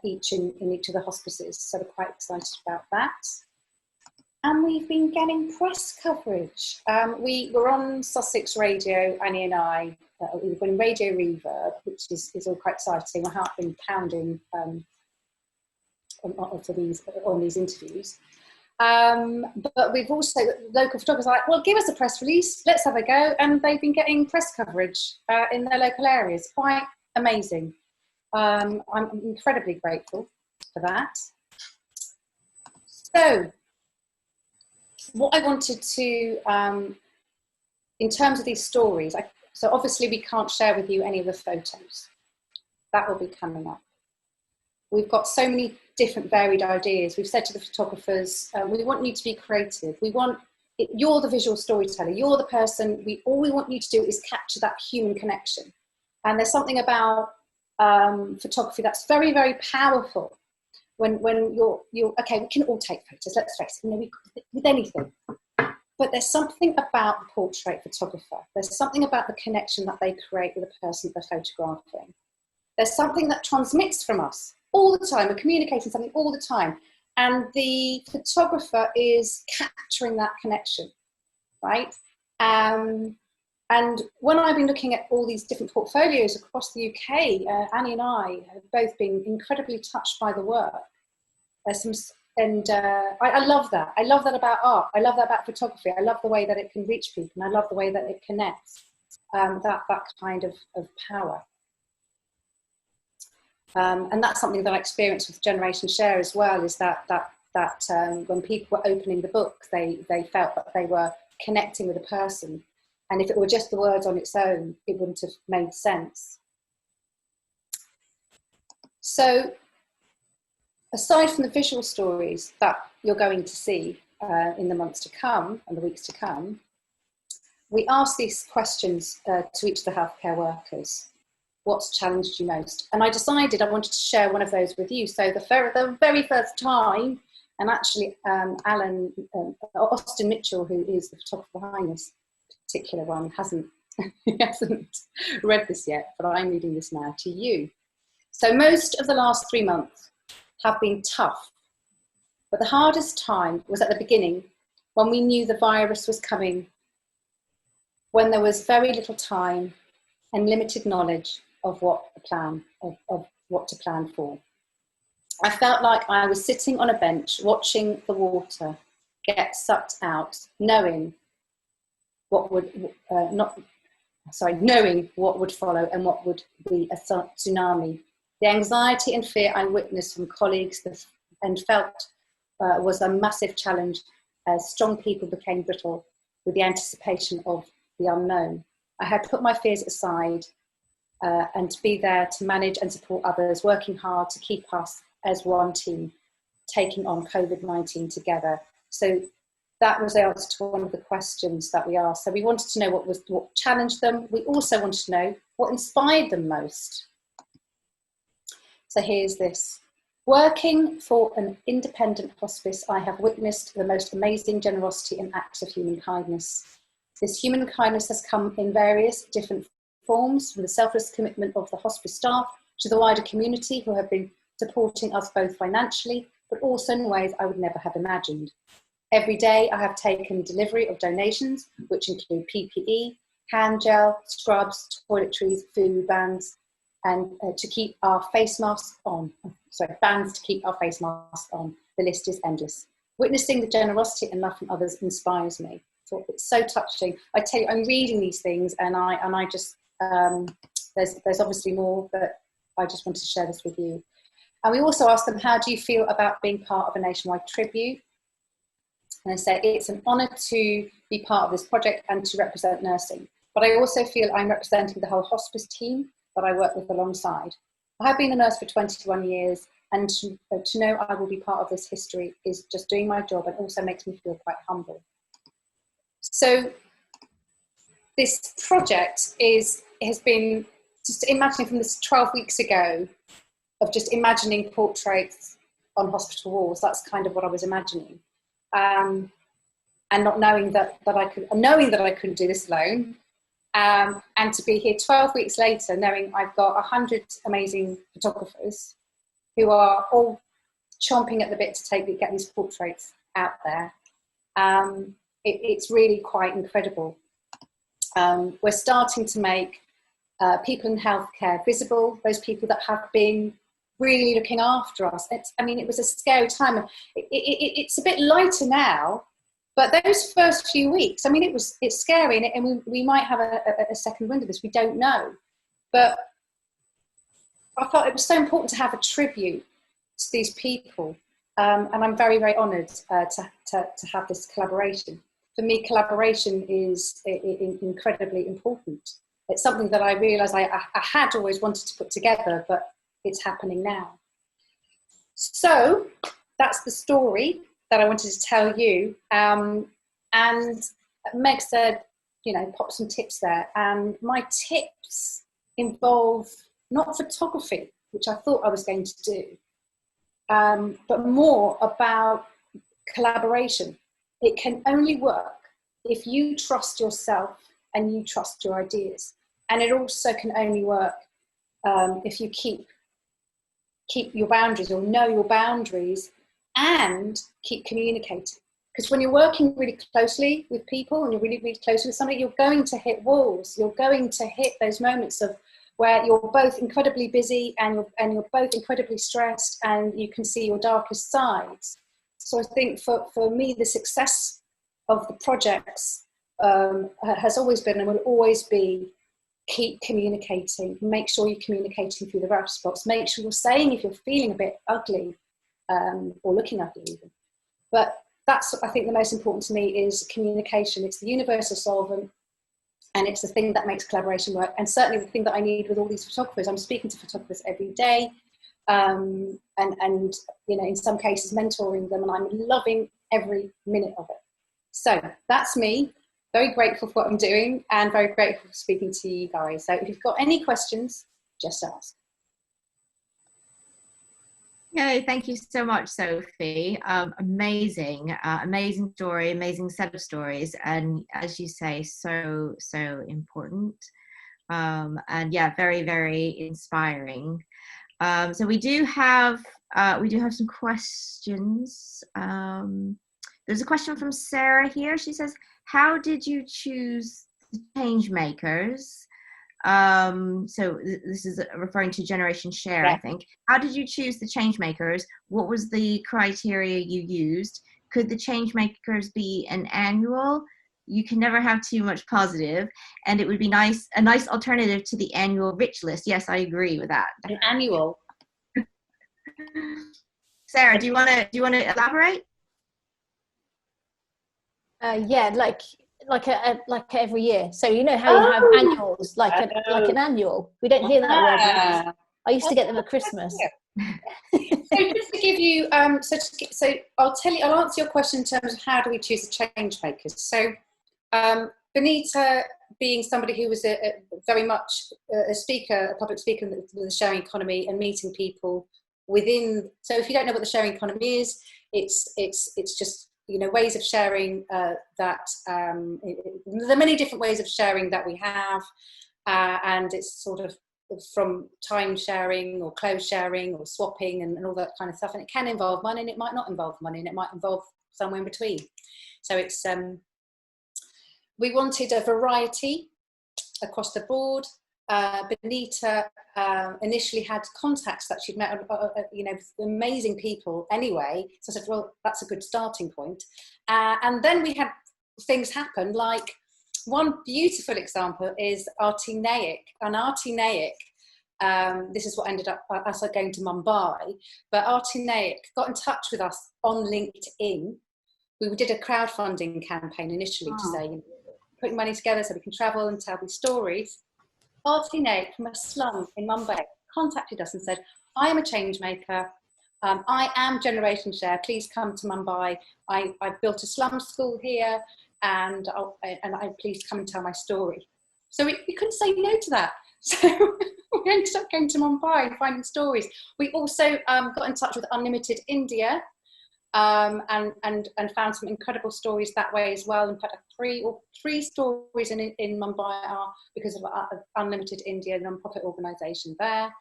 Speaker 6: each in each of the hospices, so we're quite excited about that. And we've been getting press coverage. We were on Sussex Radio, Annie and I. We've been Radio Reverb, which is all quite exciting. My heart been pounding on these interviews. But we've also, local photographers are like, well, give us a press release, let's have a go. And they've been getting press coverage in their local areas. Quite amazing. I'm incredibly grateful for that. So, what I wanted to, in terms of these stories, so obviously we can't share with you any of the photos. That will be coming up. We've got so many different varied ideas. We've said to the photographers, we want you to be creative. You're the visual storyteller. You're the person, all we want you to do is capture that human connection. And there's something about photography that's very, very powerful. When you're okay, we can all take photos, let's face it, with anything. But there's something about the portrait photographer. There's something about the connection that they create with the person that they're photographing. There's something that transmits from us all the time. We're communicating something all the time. And the photographer is capturing that connection, right? And when I've been looking at all these different portfolios across the UK, Annie and I have both been incredibly touched by the work. I love that. I love that about art. I love that about photography. I love the way that it can reach people, and I love the way that it connects. That kind of power. And that's something that I experienced with Generation Share as well, is that when people were opening the book, they felt that they were connecting with a person. And if it were just the words on its own, it wouldn't have made sense. So, aside from the visual stories that you're going to see in the months to come and the weeks to come, we asked these questions to each of the healthcare workers. What's challenged you most? And I decided I wanted to share one of those with you. So the very first time, and actually Austin Mitchell, who is the photographer behind this particular one, hasn't read this yet, but I'm reading this now to you. So most of the last 3 months have been tough, but the hardest time was at the beginning, when we knew the virus was coming, when there was very little time and limited knowledge of what to plan for. I felt like I was sitting on a bench watching the water get sucked out, knowing what would follow and what would be a tsunami. The anxiety and fear I witnessed from colleagues and felt was a massive challenge, as strong people became brittle with the anticipation of the unknown. I had put my fears aside and to be there to manage and support others, working hard to keep us as one team, taking on COVID-19 together. So that was the answer to one of the questions that we asked. So we wanted to know what challenged them. We also wanted to know what inspired them most. So here's this. Working for an independent hospice, I have witnessed the most amazing generosity and acts of human kindness. This human kindness has come in various different forms, from the selfless commitment of the hospice staff to the wider community who have been supporting us both financially, but also in ways I would never have imagined. Every day I have taken delivery of donations, which include PPE, hand gel, scrubs, toiletries, food, bands, and to keep our face masks on. Sorry, bands to keep our face masks on. The list is endless. Witnessing the generosity and love from others inspires me. So it's so touching. I tell you, I'm reading these things, and I just there's obviously more, but I just wanted to share this with you. And we also asked them, how do you feel about being part of a nationwide tribute? And I said, it's an honour to be part of this project and to represent nursing. But I also feel I'm representing the whole hospice team that I work with alongside. I have been a nurse for 21 years, and to know I will be part of this history is just doing my job, and also makes me feel quite humble. So this project has been, just imagining from this 12 weeks ago, of just imagining portraits on hospital walls. That's kind of what I was imagining. And not knowing that I couldn't do this alone. And to be here 12 weeks later, knowing I've got 100 amazing photographers who are all chomping at the bit to get these portraits out there. It's really quite incredible. We're starting to make people in healthcare visible, those people that have been really looking after us. It was a scary time. It's a bit lighter now, but those first few weeks, it's scary, and we might have a second wind of this. We don't know, but I felt it was so important to have a tribute to these people, and I'm very, very honoured to have this collaboration. For me, collaboration is incredibly important. It's something that I realise I had always wanted to put together, but it's happening now. So that's the story that I wanted to tell you. And Meg said, pop some tips there. And my tips involve not photography, which I thought I was going to do, but more about collaboration. It can only work if you trust yourself and you trust your ideas. And it also can only work if you keep your boundaries, or know your boundaries, and keep communicating. Because when you're working really closely with people, and you're really, really close with somebody, you're going to hit walls. You're going to hit those moments of where you're both incredibly busy and you're both incredibly stressed, and you can see your darkest sides. So I think for me, the success of the projects has always been and will always be, keep communicating. Make sure you're communicating through the right spots. Make sure you're saying if you're feeling a bit ugly, or looking ugly even. But that's, I think, the most important to me is communication. It's the universal solvent, and it's the thing that makes collaboration work. And certainly the thing that I need with all these photographers. I'm speaking to photographers every day, and in some cases mentoring them, and I'm loving every minute of it. So that's me. Very grateful for what I'm doing, and very grateful for speaking to you guys. So if you've got any questions, just ask.
Speaker 1: Yay, thank you so much, Sophie. Amazing story, amazing set of stories. And as you say, so important. And yeah, very, very inspiring. So we do have some questions. There's a question from Sarah here. She says, how did you choose the change makers? So this is referring to Generation Share, yeah. I think. How did you choose the change makers? What was the criteria you used? Could the change makers be an annual? You can never have too much positive, and it would be a nice alternative to the annual rich list. Yes, I agree with that.
Speaker 6: An annual.
Speaker 1: Sarah, do you want to elaborate?
Speaker 3: Yeah, like every year. So you know how you have annuals, like an annual. We don't hear that word. I used to get them at Christmas.
Speaker 6: So just to give you, so I'll answer your question in terms of how do we choose the change makers. So Benita, being somebody who was very much a public speaker with the sharing economy and meeting people within. So if you don't know what the sharing economy is, it's just, ways of sharing there are many different ways of sharing that we have, and it's sort of from time sharing or clothes sharing or swapping and all that kind of stuff, and it can involve money and it might not involve money and it might involve somewhere in between. So it's we wanted a variety across the board. Benita initially had contacts that she'd met, you know, amazing people anyway. So I said, well, that's a good starting point. And then we had things happen, like one beautiful example is Artinaic. And Artinaic, this is what ended up us going to Mumbai, but Artinaic got in touch with us on LinkedIn. We did a crowdfunding campaign initially to say, you know, putting money together so we can travel and tell these stories. Artinaic from a slum in Mumbai contacted us and said, I am a change maker. I am Generation Share. Please come to Mumbai. I've built a slum school here, and please come and tell my story. So we couldn't say no to that. So we ended up going to Mumbai and finding stories. We also got in touch with Unlimited India and found some incredible stories that way as well. In fact, three stories in Mumbai are because of Unlimited India, a non-profit organisation there.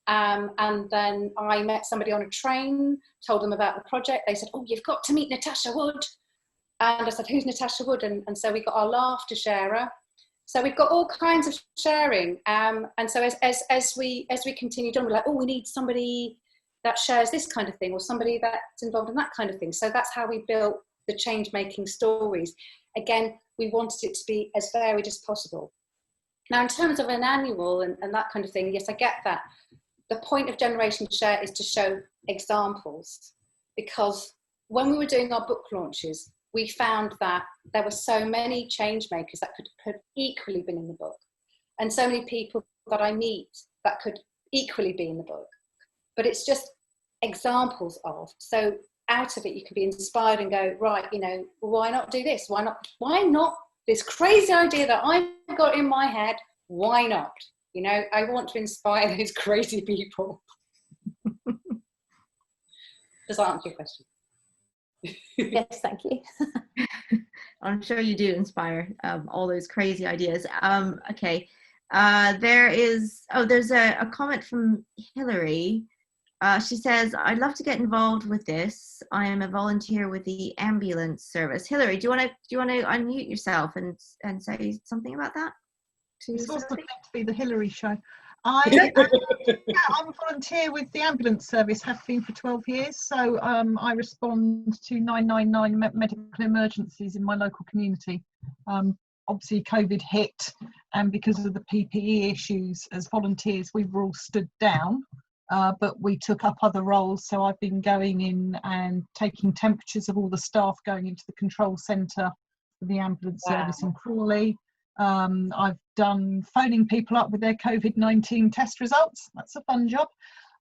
Speaker 6: And then I met somebody on a train, told them about the project. They said, oh, you've got to meet Natasha Wood. And I said, who's Natasha Wood? And so we got our laughter sharer. So we've got all kinds of sharing. And so as we continued on, we're like, oh, we need somebody that shares this kind of thing, or somebody that's involved in that kind of thing. So that's how we built the change-making stories. Again, we wanted it to be as varied as possible. Now, in terms of an annual and that kind of thing, yes, I get that. The point of Generation Share is to show examples, because when we were doing our book launches, we found that there were so many change makers that could equally been in the book, and so many people that I meet that could equally be in the book. But it's just examples of, so out of it you can be inspired and go, right, you know, why not do this? Why not this crazy idea that I've got in my head? Why not? You know, I want to inspire those crazy people. Does that answer your question?
Speaker 3: Yes, thank you.
Speaker 1: I'm sure you do inspire all those crazy ideas. Okay, there's a comment from Hillary. She says, I'd love to get involved with this. I am a volunteer with the ambulance service. Hillary, do you want to unmute yourself and say something about that?
Speaker 4: It's also meant to be the Hillary show. I'm a volunteer with the ambulance service, have been for 12 years. So I respond to 999 medical emergencies in my local community. Obviously COVID hit, and because of the PPE issues, as volunteers we were all stood down, but we took up other roles. So I've been going in and taking temperatures of all the staff going into the control centre for the ambulance service in Crawley. I've done phoning people up with their COVID-19 test results. That's a fun job.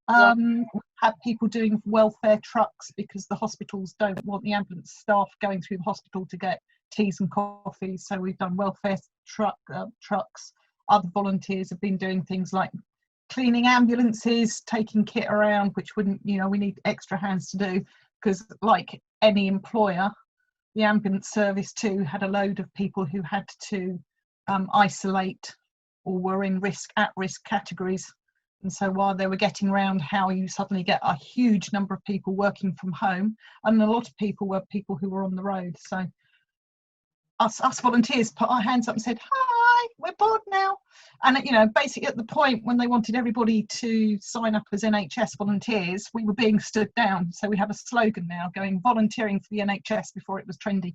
Speaker 4: We've had people doing welfare trucks because the hospitals don't want the ambulance staff going through the hospital to get teas and coffees. So we've done welfare trucks. Other volunteers have been doing things like cleaning ambulances, taking kit around, which wouldn't, you know, we need extra hands to do, because like any employer, the ambulance service too had a load of people who had to isolate or were in at-risk categories. And so while they were getting around how you suddenly get a huge number of people working from home, and a lot of people were people who were on the road. So us volunteers put our hands up and said, hi, we're bored now. And, you know, basically at the point when they wanted everybody to sign up as NHS volunteers, we were being stood down. So we have a slogan now going, volunteering for the NHS, before it was trendy.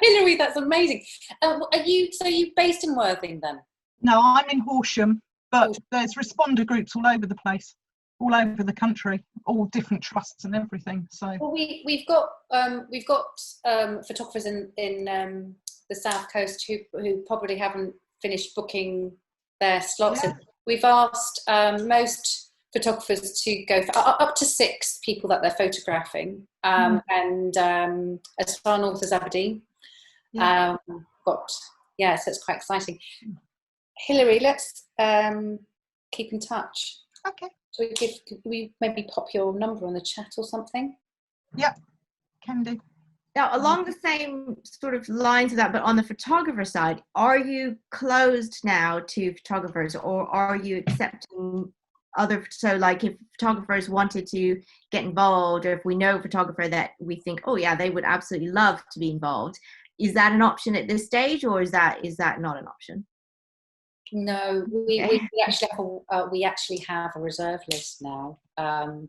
Speaker 6: Hillary, that's amazing. Are you based in Worthing then?
Speaker 4: No, I'm in Horsham, but there's responder groups all over the place, all over the country, all different trusts and everything. So
Speaker 6: well, we've got photographers in the South Coast who probably haven't finished booking their slots. Yeah. We've asked most photographers to go for up to 6 people that they're photographing, and as far north as Aberdeen. So it's quite exciting. Hillary, let's keep in touch.
Speaker 4: Okay.
Speaker 6: So we maybe pop your number on the chat or something?
Speaker 4: Yeah, can do.
Speaker 1: Now, along the same sort of lines of that, but on the photographer side, are you closed now to photographers, or are you accepting other? So like if photographers wanted to get involved, or if we know a photographer that we think, oh yeah, they would absolutely love to be involved, is that an option at this stage, or is that not an option?
Speaker 6: No, we actually have a reserve list now, and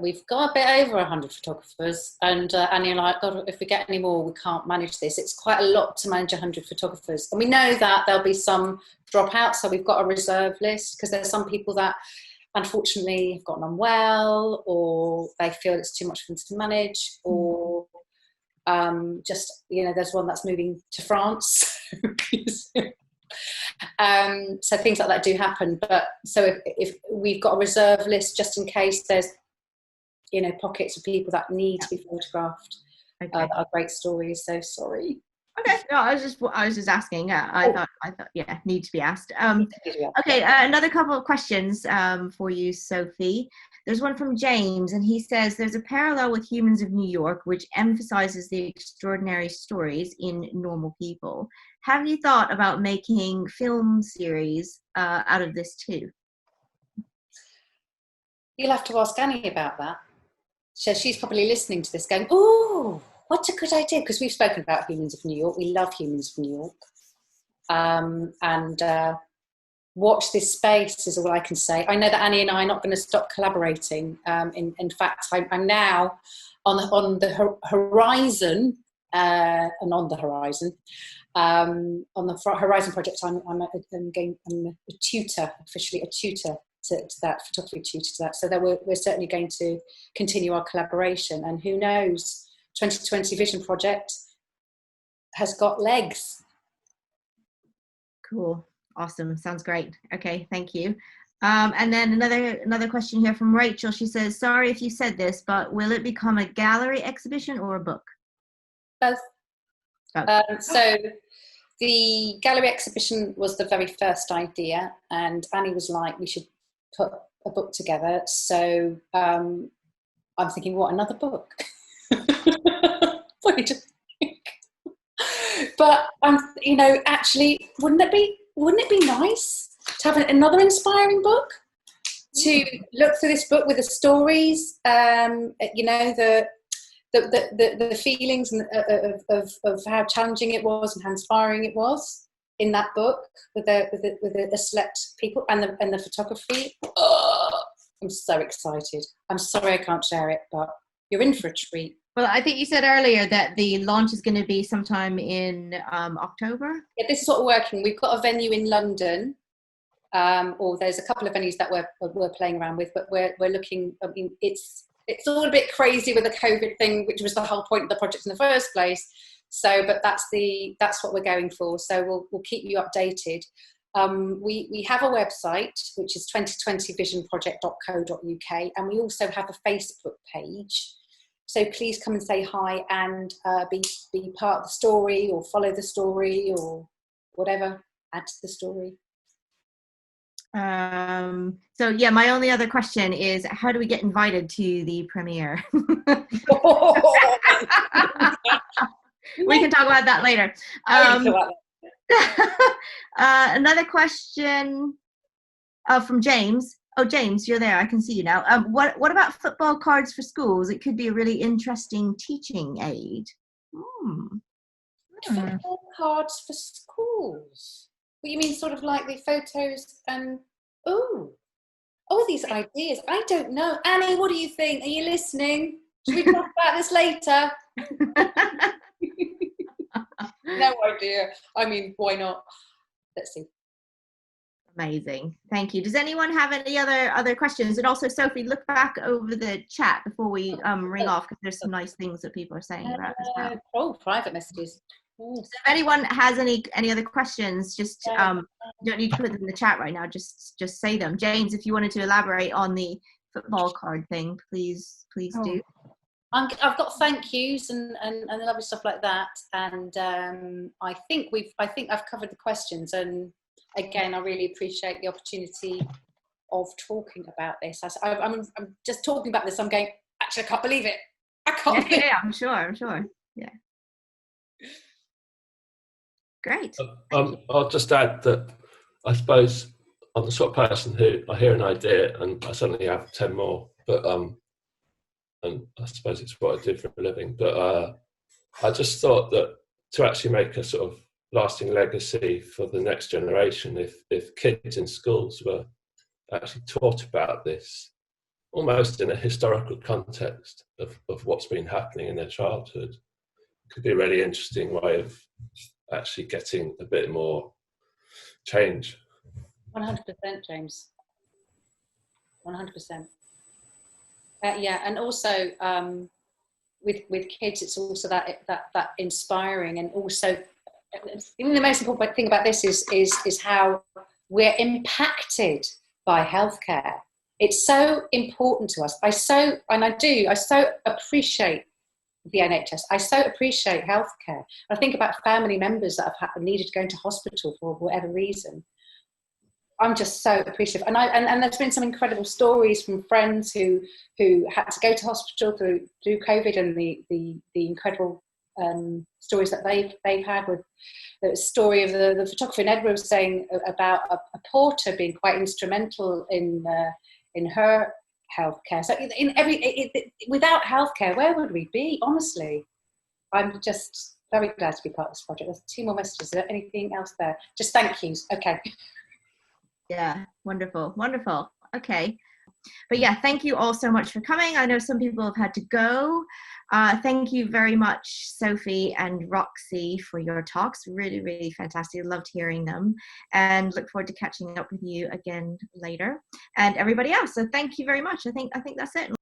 Speaker 6: we've got a bit over 100 photographers. And Annie and I, God, if we get any more, we can't manage this. It's quite a lot to manage 100 photographers, and we know that there'll be some dropouts. So we've got a reserve list because there's some people that unfortunately have gotten unwell, or they feel it's too much for them to manage, or just, you know, there's one that's moving to France. So things like that do happen. But so if we've got a reserve list just in case there's, you know, pockets of people that need to be photographed, that are great stories. So sorry.
Speaker 1: Okay, no, I was just asking. I thought, yeah, need to be asked. Okay, another couple of questions for you, Sophie. There's one from James, and he says there's a parallel with Humans of New York, which emphasizes the extraordinary stories in normal people. Have you thought about making film series out of this too?
Speaker 6: You'll have to ask Annie about that. So she's probably listening to this going, "Oh, what a good idea," because we've spoken about Humans of New York. We love Humans of New York. And watch this space is all I can say. I know that Annie and I are not going to stop collaborating. In fact, I'm now on the horizon, and on the horizon, on the Horizon project, I'm a tutor, officially a tutor to that, photography tutor to that. So that we're certainly going to continue our collaboration. And who knows, 2020 Vision Project has got legs.
Speaker 1: Cool. Awesome. Sounds great. Okay, thank you. And then another question here from Rachel. She says, sorry if you said this, but will it become a gallery exhibition or a book?
Speaker 6: Both.
Speaker 1: Oh.
Speaker 6: So the gallery exhibition was the very first idea, and Annie was like, we should put a book together. So I'm thinking, what, another book? What do you think? But you know, actually, wouldn't it be nice to have another inspiring book? To look through this book with the stories, you know, the feelings of how challenging it was and how inspiring it was in that book with the select people and the photography. Oh, I'm so excited. I'm sorry I can't share it, but you're in for a treat.
Speaker 1: Well, I think you said earlier that the launch is going to be sometime in October.
Speaker 6: Yeah, this is what we're working. We've got a venue in London, or there's a couple of venues that we're playing around with, but we're looking. I mean, it's all a bit crazy with the COVID thing, which was the whole point of the project in the first place. So, but that's what we're going for. So we'll keep you updated. We have a website, which is 2020visionproject.co.uk, and we also have a Facebook page. So please come and say hi and be part of the story, or follow the story, or whatever, add to the story.
Speaker 1: So yeah, my only other question is, how do we get invited to the premiere? We can talk about that later. Another question from James. Oh, James, you're there. I can see you now. What about football cards for schools? It could be a really interesting teaching aid.
Speaker 6: Football cards for schools? What you mean, sort of like the photos and these ideas? I don't know. Annie, what do you think? Are you listening? Should we talk about this later? No idea. I mean, why not? Let's see.
Speaker 1: Amazing. Thank you. Does anyone have any other questions? And also, Sophie, look back over the chat before we ring off, because there's some nice things that people are saying about as well.
Speaker 6: Oh, private messages.
Speaker 1: So if anyone has any other questions, just you don't need to put them in the chat right now. Just say them. James, if you wanted to elaborate on the football card thing, please do.
Speaker 6: I've got thank yous and lovely stuff like that, and I think I've covered the questions. And again, I really appreciate the opportunity of talking about this. I'm just talking about this. I'm going, actually, I can't believe it. I can't. Believe
Speaker 1: yeah, I'm sure. Yeah. Great.
Speaker 7: I'll just add that I suppose I'm the sort of person who I hear an idea and I suddenly have 10 more, but and I suppose it's what I do for a living, but I just thought that to actually make a sort of lasting legacy for the next generation, if kids in schools were actually taught about this, almost in a historical context of what's been happening in their childhood, it could be a really interesting way of actually getting a bit more change.
Speaker 6: 100%, James. 100%. Yeah, and also with kids, it's also that inspiring, and also even the most important thing about this is how we're impacted by healthcare. It's so important to us. I so appreciate the NHS. I so appreciate healthcare. I think about family members that have needed to go into hospital for whatever reason. I'm just so appreciative, and there's been some incredible stories from friends who had to go to hospital through COVID, and the incredible stories that they've had. With the story of the photographer in Edinburgh was saying about a porter being quite instrumental in her healthcare. So without healthcare, where would we be? Honestly, I'm just very glad to be part of this project. There's 2 more messages. Is there anything else there? Just thank yous. Okay.
Speaker 1: Yeah, wonderful. Okay. But yeah, thank you all so much for coming. I know some people have had to go. Thank you very much, Sophie and Roxy, for your talks. Really, really fantastic. Loved hearing them, and look forward to catching up with you again later. And everybody else. So thank you very much. I think that's it.